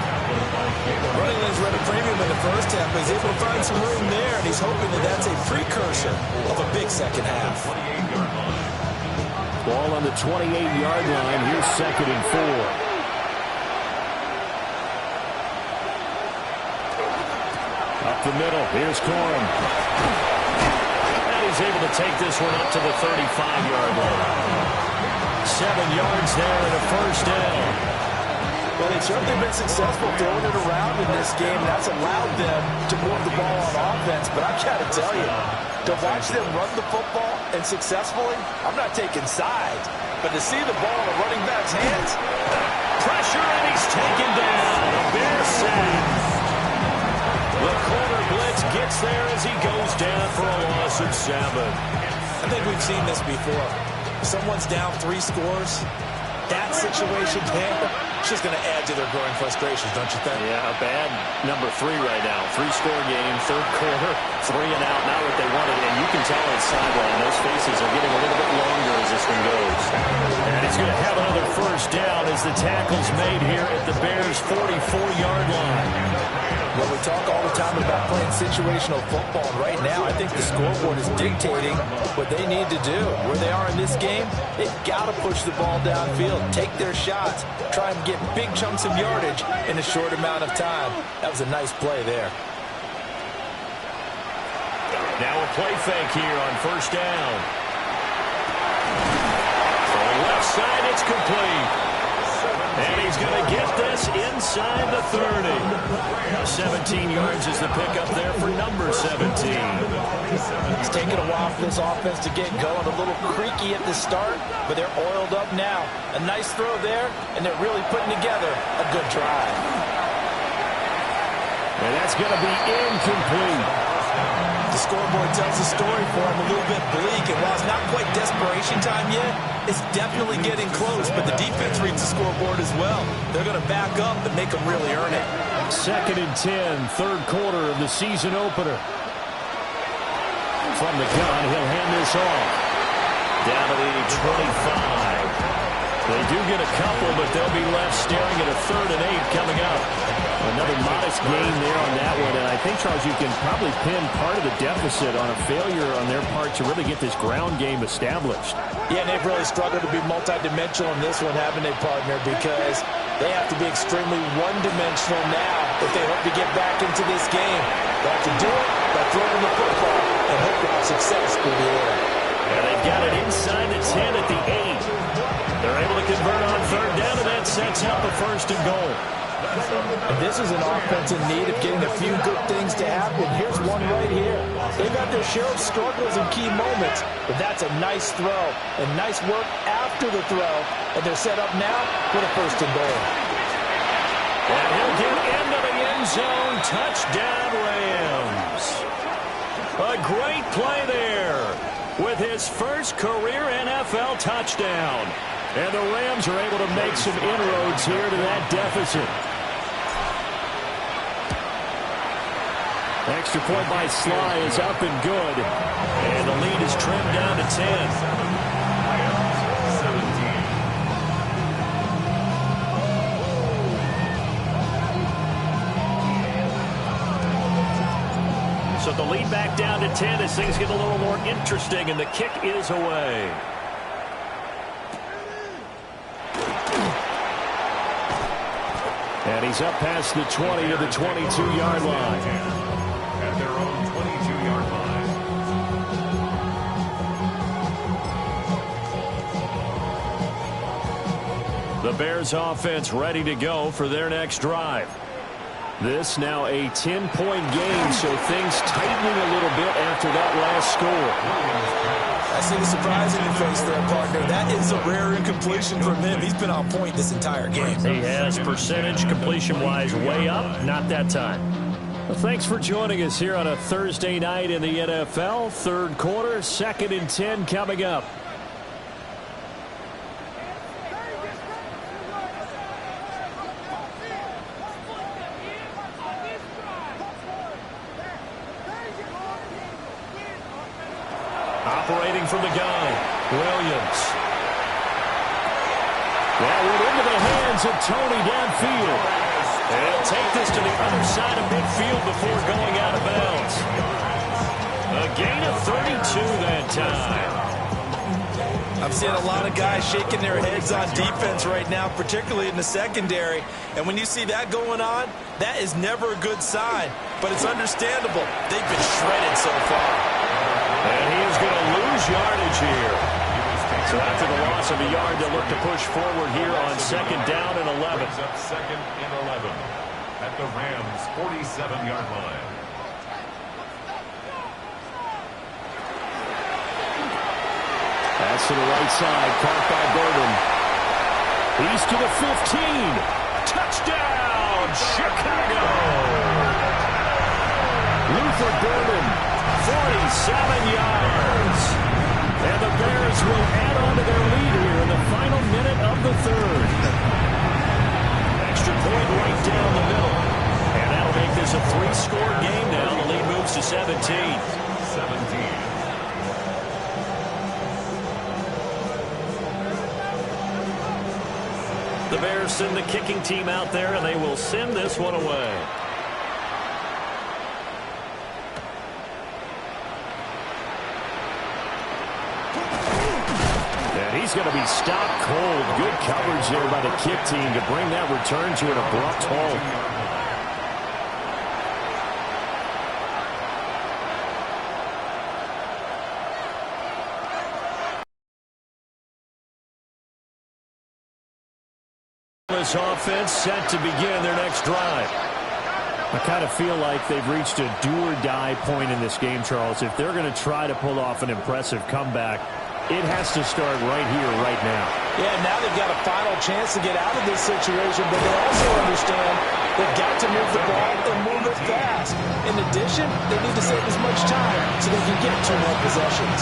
Running lanes were at a premium in the first half, but he's able to find some room there, and he's hoping that that's a precursor of a big second half. Ball on the 28-yard line. Here's 2nd and 4. Up the middle, here's Corum. And he's able to take this one up to the 35-yard line. 7 yards there and a first down. Well, they've certainly been successful throwing it around in this game. That's allowed them to move the ball on offense. But I've got to tell you, to watch them run the football and successfully, I'm not taking sides. But to see the ball in a running back's hands, pressure, and he's taken down. A Bears sack. The corner blitz gets there as he goes down for a loss of 7. I think we've seen this before. Someone's down 3 scores. That situation there, it's just going to add to their growing frustrations, don't you think? Yeah, a bad number 3 right now. 3-score game, 3rd quarter, 3 and out, not what they wanted. And you can tell on the sideline, those faces are getting a little bit longer as this one goes. And he's going to have another first down as the tackle's made here at the Bears' 44-yard line. Well, we talk all the time about playing situational football. And right now, I think the scoreboard is dictating what they need to do. Where they are in this game, they've got to push the ball downfield, take their shots, try and get big chunks of yardage in a short amount of time. That was a nice play there. Now a play fake here on first down. From the left side, it's complete. And he's going to get this inside the 30. 17 yards is the pickup there for number 17. It's taken a while for this offense to get going. A little creaky at the start, but they're oiled up now. A nice throw there, and they're really putting together a good drive. And that's going to be incomplete. the scoreboard tells the story for them, a little bit bleak. And while it's not quite desperation time yet, it's definitely getting close. But the defense reads the scoreboard as well. They're going to back up and make them really earn it. 2nd and 10, third quarter of the season opener. From the gun, he'll hand this off. Down to the 25. They do get a couple, but they'll be left staring at a 3rd and 8 coming up. Another modest gain there on that one, and I think, Charles, you can probably pin part of the deficit on a failure on their part to really get this ground game established. Yeah, and they've really struggled to be multidimensional in this one, haven't they, partner? Because they have to be extremely one-dimensional now if they hope to get back into this game. They have to do it by throwing the football and hope to have success through the air. And they've got it inside the 10 at the 8. They're able to convert on 3rd down, and that sets up a 1st and goal. And this is an offense in need of getting a few good things to happen. Here's one right here. They've got their share of struggles in key moments, but that's a nice throw and nice work after the throw. And they're set up now with a 1st and goal. And he'll get into the end zone. Touchdown, Rams. A great play there with his first career NFL touchdown. And the Rams are able to make some inroads here to that deficit. Extra point by Sly is up and good. And the lead is trimmed down to 10. So the lead back down to 10 as things get a little more interesting, and the kick is away. And he's up past the 20 to the 22-yard line. At their own 22-yard line. The Bears offense ready to go for their next drive. This now a 10-point game, so things tightening a little bit after that last score. I see the surprise in your face there, partner. That is a rare incompletion from him. He's been on point this entire game. He has percentage completion-wise way up, not that time. Well, thanks for joining us here on a Thursday night in the NFL. Third quarter, 2nd and 10 coming up. Operating from the gun, Williams. That went into the hands of Tony downfield. And he'll take this to the other side of midfield before going out of bounds. A gain of 32 that time. I'm seeing a lot of guys shaking their heads on defense right now, particularly in the secondary. And when you see that going on, that is never a good sign. But it's understandable. They've been shredded so far. And he is going to lose yardage here. So after the loss of a yard, they'll look to push forward here on 2nd down and 11. Up 2nd and 11 at the Rams' 47-yard line. Pass to the right side, caught by Burden. He's to the 15. Touchdown, Chicago! Luther Burden, 47 yards. And the Bears will add on to their lead here in the final minute of the 3rd. Extra point right down the middle. And that'll make this a 3-score game now. The lead moves to 17. 17. The Bears send the kicking team out there, and they will send this one away. And he's going to be stopped cold. Good coverage there by the kick team to bring that return to an abrupt halt. This offense set to begin their next drive. I kind of feel like they've reached a do-or-die point in this game, Charles. If they're going to try to pull off an impressive comeback, it has to start right here, right now. Yeah, now they've got a final chance to get out of this situation, but they also understand they've got to move the ball and move it fast. In addition, they need to save as much time so they can get 2 more possessions.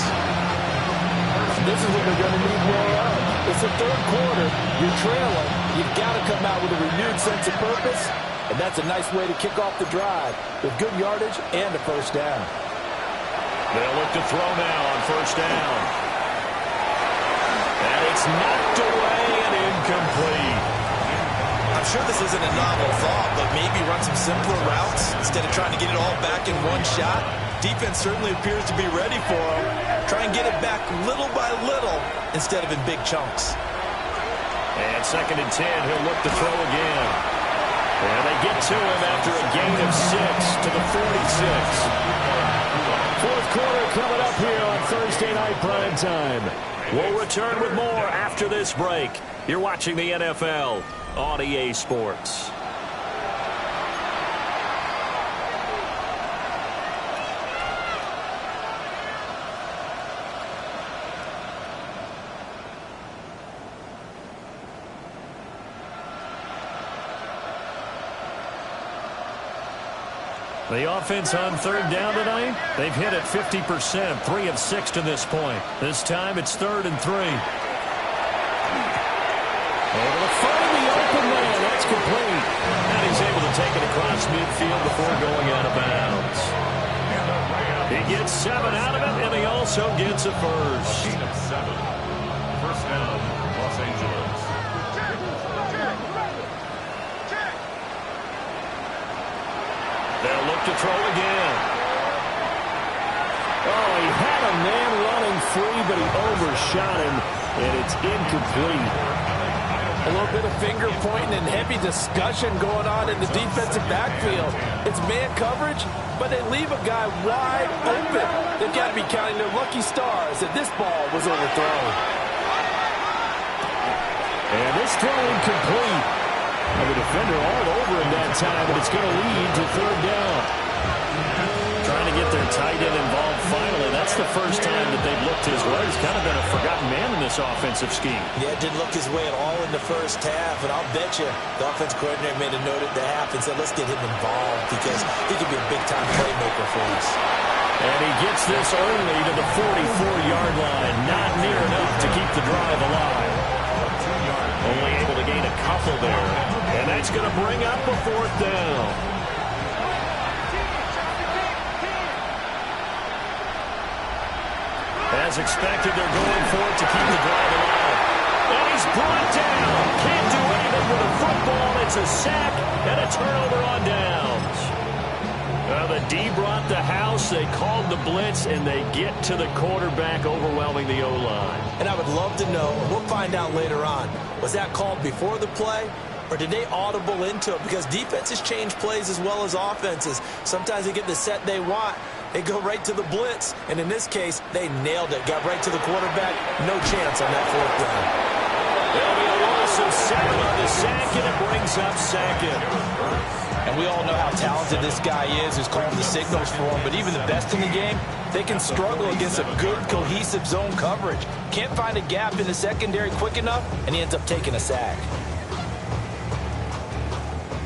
This is what they're going to need more of. It's the third quarter. You're trailing. You've got to come out with a renewed sense of purpose, and that's a nice way to kick off the drive with good yardage and a first down. They'll look to throw now on first down. And it's knocked away and incomplete. I'm sure this isn't a novel thought, but maybe run some simpler routes instead of trying to get it all back in one shot. Defense certainly appears to be ready for him. Try and get it back little by little instead of in big chunks. And 2nd and 10, he'll look to throw again. And they get to him after a gain of 6 to the 46. Fourth quarter coming up here on Thursday Night Prime Time. We'll return with more after this break. You're watching the NFL on EA Sports. The offense on 3rd down tonight, they've hit it 50%, 3 of 6 to this point. This time it's 3rd and 3. Able to find the open man. That's complete. And he's able to take it across midfield before going out of bounds. He gets 7 out of it, and he also gets a first. Gain of 7. First down, Los Angeles. They'll look to throw again. Oh, he had a man running free, but he overshot him, and it's incomplete. A little bit of finger pointing and heavy discussion going on in the defensive backfield. It's man coverage, but they leave a guy wide open. They've got to be counting their lucky stars that this ball was overthrown. And this throw incomplete. And the defender all over him that time, but it's going to lead to 3rd down. Trying to get their tight end involved finally. That's the first time that they've looked his way. He's kind of been a forgotten man in this offensive scheme. Yeah, didn't look his way at all in the first half, and I'll bet you the offense coordinator made a note at the half and said, let's get him involved because he could be a big-time playmaker for us. And he gets this early to the 44-yard line. Not near enough to keep the drive alive. Only able to gain a couple there. And that's going to bring up a 4th down. As expected, they're going for it to keep the drive alive. And he's brought down. Can't do anything with a football. It's a sack and a turnover on downs. The D brought the house. They called the blitz, and they get to the quarterback, overwhelming the O-line. And I would love to know, and we'll find out later on, was that called before the play, or did they audible into it? Because defenses change plays as well as offenses. Sometimes they get the set they want. They go right to the blitz, and in this case, they nailed it. Got right to the quarterback. No chance on that 4th down. There'll be a loss of 7 on the sack, and it brings up 2nd. And we all know how talented this guy is who's calling the signals for him. But even the best in the game, they can struggle against a good, cohesive zone coverage. Can't find a gap in the secondary quick enough, and he ends up taking a sack.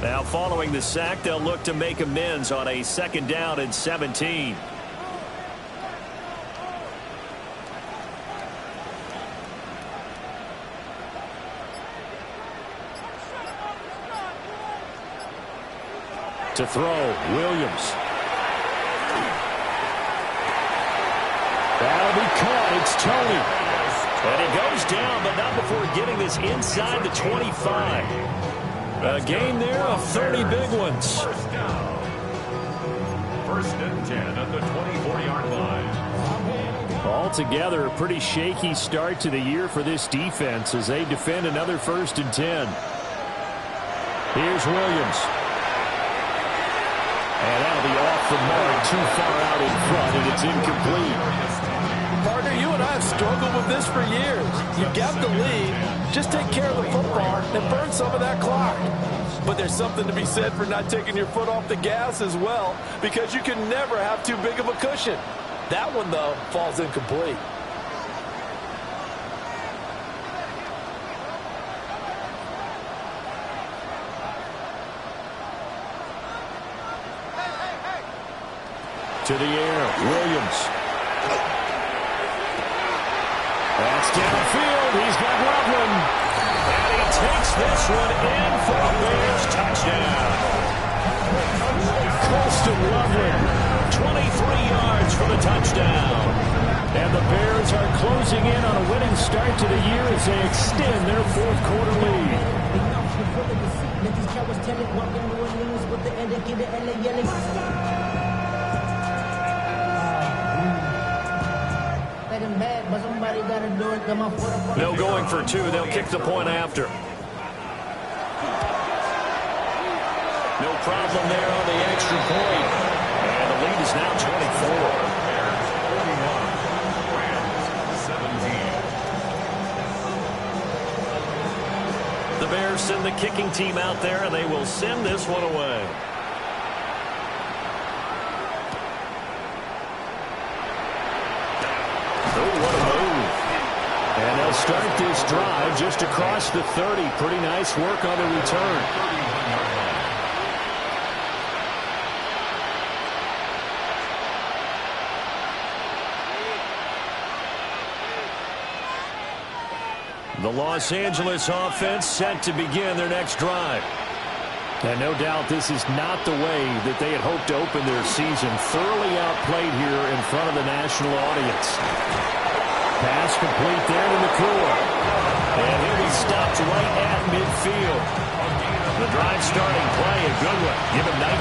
Now, following the sack, they'll look to make amends on a 2nd down and 17. To throw, Williams. That'll be caught. It's Tony. And he goes down, but not before getting this inside the 25. A gain there of 30 big ones. First down. 1st and 10 at the 24-yard line. Altogether, a pretty shaky start to the year for this defense as they defend another 1st and 10. Here's Williams. And that'll be off the mark, too far out in front, and it's incomplete. Partner, you and I have struggled with this for years. You've got the lead. Just take care of the football and burn some of that clock. But there's something to be said for not taking your foot off the gas as well, because you can never have too big of a cushion. That one, though, falls incomplete. to the air. Williams. That's downfield. He's got Loveland. And he takes this one in for a Bears touchdown. Colston Loveland, 23 yards for the touchdown. And the Bears are closing in on a winning start to the year as they extend their fourth quarter lead. No going for two. They'll kick the point after. No problem there on the extra point. And the lead is now 24. The Bears send the kicking team out there, and they will send this one away. Oh, what a move. And they'll start this drive just across the 30. Pretty nice work on the return. The Los Angeles offense set to begin their next drive. And no doubt this is not the way that they had hoped to open their season. Thoroughly outplayed here in front of the national audience. Pass complete there to McClure. And he'll be stopped right at midfield. The drive starting play, a good one. Give him 19.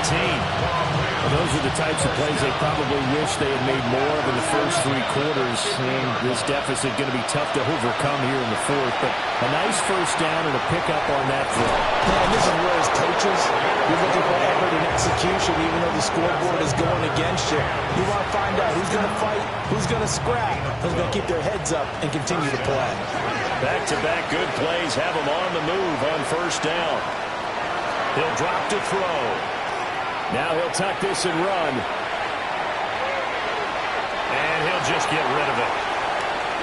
Well, those are the types of plays they probably wish they had made more of in the first three quarters. And this deficit going to be tough to overcome here in the fourth. But a nice first down and a pickup on that throw. Man, this is where as coaches, you're looking for effort and execution, even though the scoreboard is going against you. You want to find out who's going to fight, who's going to scrap, who's going to keep their heads up and continue to play. Back-to-back good plays have them on the move on first down. He'll drop to throw. Now he'll tuck this and run. And he'll just get rid of it.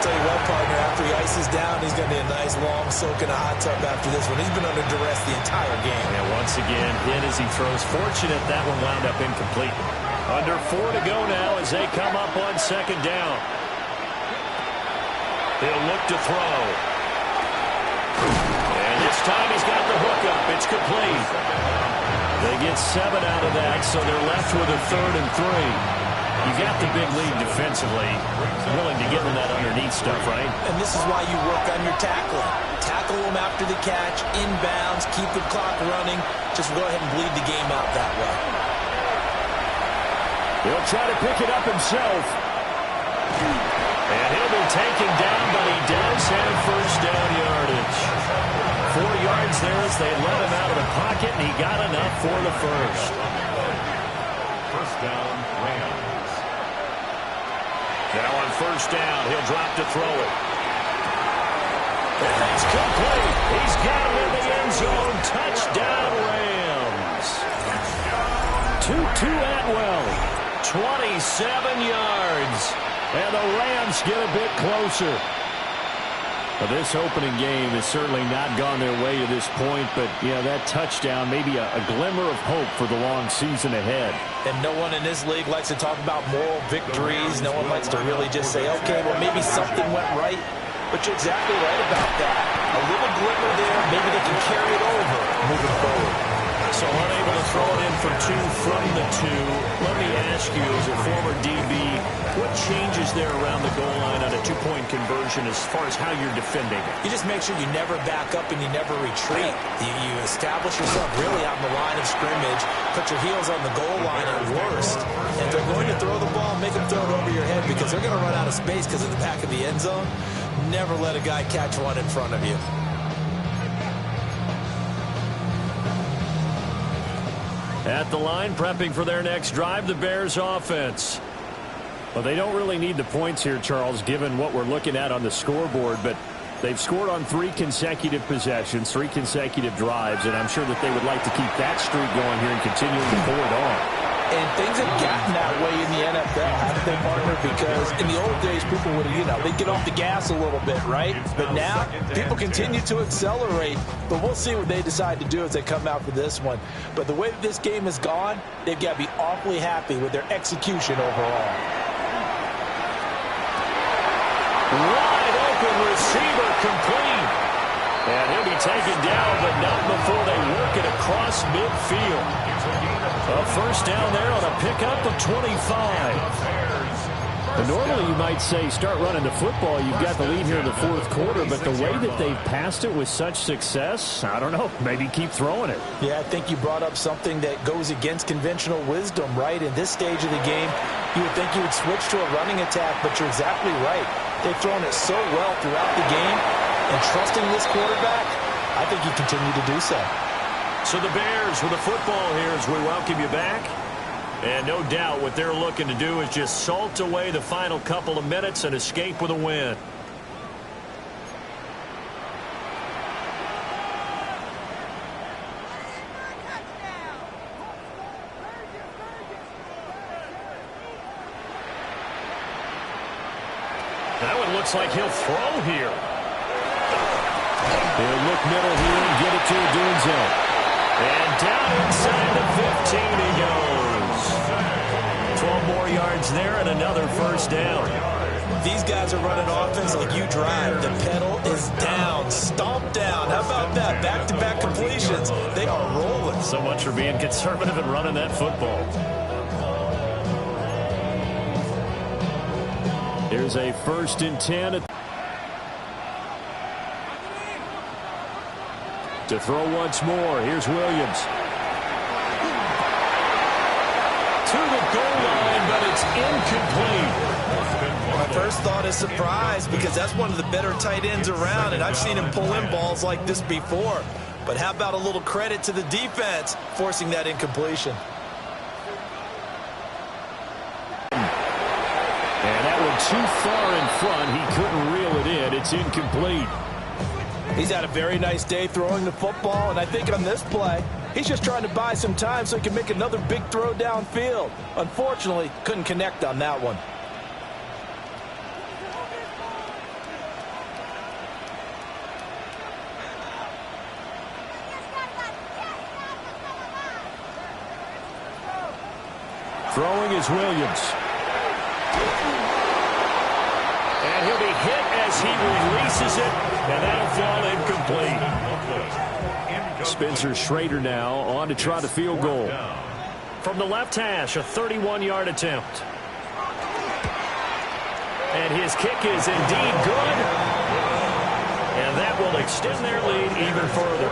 Tell you what, partner, after he ices down, he's going to need a nice long soak in a hot tub after this one. He's been under duress the entire game. And once again, hit as he throws. Fortunate that one wound up incomplete. Under 4 to go now as they come up on second down. He'll look to throw. And this time he's got the hook up. It's complete. They get 7 out of that, so they're left with a 3rd and 3. You got the big lead defensively. Willing to give them that underneath stuff, right? And this is why you work on your tackling. Tackle them after the catch, inbounds, keep the clock running. Just go ahead and bleed the game out that way. He'll try to pick it up himself. And he'll be taken down, but he does have first down yardage. 4 yards there as they let him out of the pocket, and he got enough for the first. First down, Rams. Now on first down, he'll drop to throw it. And it's complete. He's got it in the end zone. Touchdown, Rams. Tutu Atwell, 27 yards. And the Rams get a bit closer. Well, this opening game has certainly not gone their way to this point, but, yeah, that touchdown, maybe a glimmer of hope for the long season ahead. And no one in this league likes to talk about moral victories. No one likes to really just say, okay, well, maybe something went right. But you're exactly right about that. A little glimmer there. Maybe they can carry it over moving forward. So unable to throw it in for 2 from the 2. Let me ask you, as a former DB, what changes there around the goal line on a 2-point conversion as far as how you're defending? You just make sure you never back up and you never retreat. You establish yourself really on the line of scrimmage, put your heels on the goal line at worst. And if they're going to throw the ball, make them throw it over your head because they're going to run out of space because of the back of the end zone. Never let a guy catch one in front of you. At the line, prepping for their next drive, the Bears offense. Well, they don't really need the points here, Charles, given what we're looking at on the scoreboard, but they've scored on 3 consecutive possessions, 3 consecutive drives, and I'm sure that they would like to keep that streak going here and continuing to pull it on. And things have gotten that way in the NFL, haven't they, partner? Because in the old days, people would, they'd get off the gas a little bit, right? But now, people continue to accelerate. But we'll see what they decide to do as they come out for this one. But the way that this game has gone, they've got to be awfully happy with their execution overall. Wide open receiver complete. And he'll be taken down, but not before they work it across midfield. A first down there on a pickup of 25. And normally you might say start running the football. You've got the lead here in the fourth quarter, but the way that they've passed it with such success, I don't know, maybe keep throwing it. Yeah, I think you brought up something that goes against conventional wisdom, right? In this stage of the game, you would think you would switch to a running attack, but you're exactly right. They've thrown it so well throughout the game, and trusting this quarterback, I think you continue to do so. So the Bears with the football here as we welcome you back. And no doubt what they're looking to do is just salt away the final couple of minutes and escape with a win. That one looks like he'll throw here. He'll look middle here and get it to Dunzo. And down inside the 15 he goes. 12 more yards there and another first down. These guys are running offense like you drive. The pedal is down, stomp down. How about that? Back-to-back completions. They are rolling. So much for being conservative and running that football. Here's a 1st and 10. To throw once more. Here's Williams. To the goal line, but it's incomplete. My first thought is surprise because that's one of the better tight ends around, and I've seen him pull in balls like this before. But how about a little credit to the defense forcing that incompletion? And that one too far in front. He couldn't reel it in. It's incomplete. He's had a very nice day throwing the football, and I think on this play, he's just trying to buy some time so he can make another big throw downfield. Unfortunately, couldn't connect on that one. Throwing is Williams. And he'll be hit as he releases it, and that'll fall incomplete. Spencer Schrader now on to try the field goal. From the left hash, a 31-yard attempt. And his kick is indeed good. And that will extend their lead even further.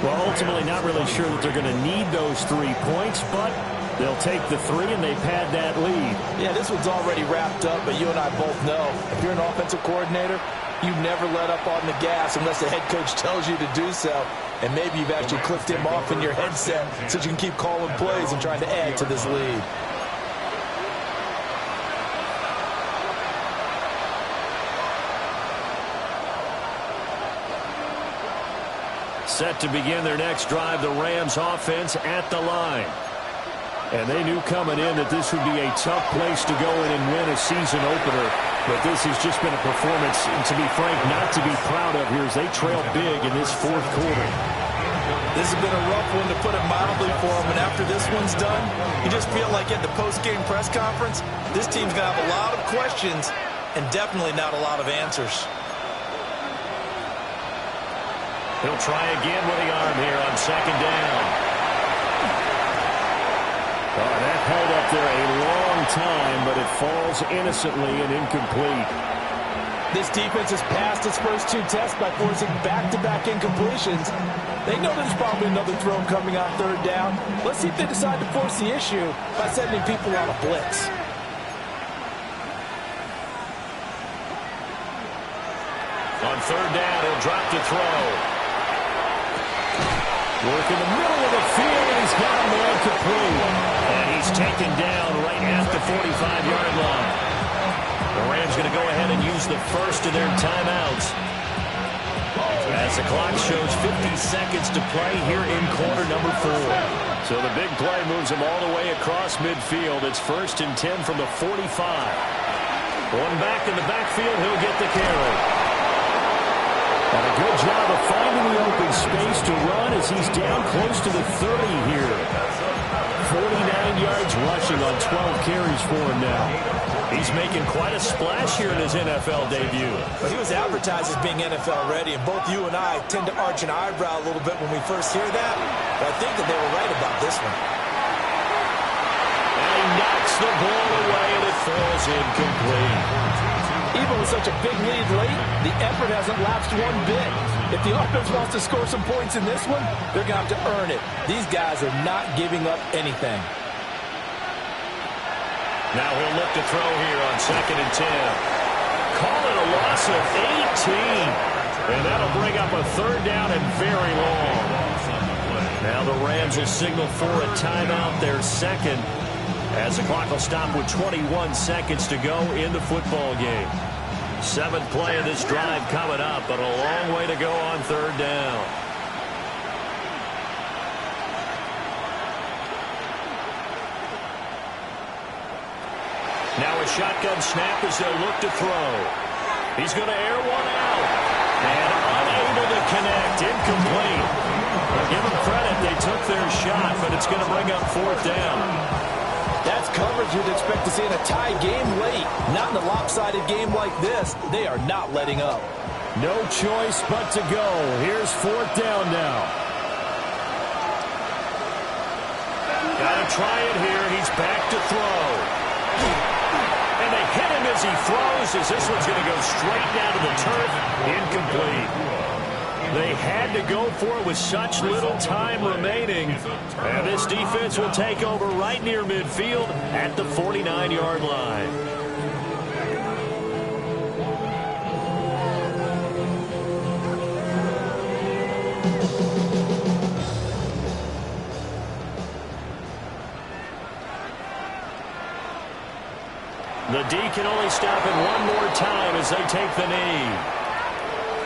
Well, ultimately not really sure that they're going to need those 3 points, but they'll take the 3 and they pad that lead. Yeah, this one's already wrapped up, but you and I both know if you're an offensive coordinator, you never let up on the gas unless the head coach tells you to do so. And maybe you've actually clicked him off in your headset so you can keep calling plays and trying to add to this lead. Set to begin their next drive, the Rams offense at the line. And they knew coming in that this would be a tough place to go in and win a season opener. But this has just been a performance, and to be frank, not to be proud of here as they trail big in this fourth quarter. This has been a rough one to put it mildly for them, and after this one's done, you just feel like at the post-game press conference, this team's going to have a lot of questions and definitely not a lot of answers. He'll try again with the arm here on 2nd down. Oh, that held up there a long time, but it falls innocently and incomplete. This defense has passed its first 2 tests by forcing back-to-back incompletions. They know there's probably another throw coming on 3rd down. Let's see if they decide to force the issue by sending people on a blitz. On 3rd down, he'll drop to throw. Work in the middle of the field, and he's got him there complete. And he's taken down right at the 45-yard line. The Rams going to go ahead and use the first of their timeouts. As As the clock shows 50 seconds to play here in quarter number 4. So the big play moves him all the way across midfield. It's 1st and 10 from the 45. One back in the backfield, he'll get the carry. And a good job of finding the open space to run as he's down close to the 30 here. 49 yards rushing on 12 carries for him now. He's making quite a splash here in his NFL debut. But he was advertised as being NFL ready, and both you and I tend to arch an eyebrow a little bit when we first hear that. But I think that they were right about this one. And he knocks the ball away, and it falls incomplete. Even with such a big lead late, the effort hasn't lapsed one bit. If the offense wants to score some points in this one, they're going to have to earn it. These guys are not giving up anything. Now he'll look to throw here on 2nd and 10. Call it a loss of 18. And that'll bring up a 3rd down and very long. Now the Rams will signal for a timeout, their 2nd, as the clock will stop with 21 seconds to go in the football game. 7th play of this drive coming up, but a long way to go on 3rd down. Now a shotgun snap as they'll look to throw. He's going to air one out. And unable to connect. Incomplete. Well, give them credit. They took their shot, but it's going to bring up 4th down. That's coverage you'd expect to see in a tie game late. Not in a lopsided game like this. They are not letting up. No choice but to go. Here's 4th down now. Got to try it here. He's back to throw. And they hit him as he throws, as this one's going to go straight down to the turf. Incomplete. They had to go for it with such little time remaining. And this defense will take over right near midfield at the 49-yard line. The D can only stop it one more time as they take the knee.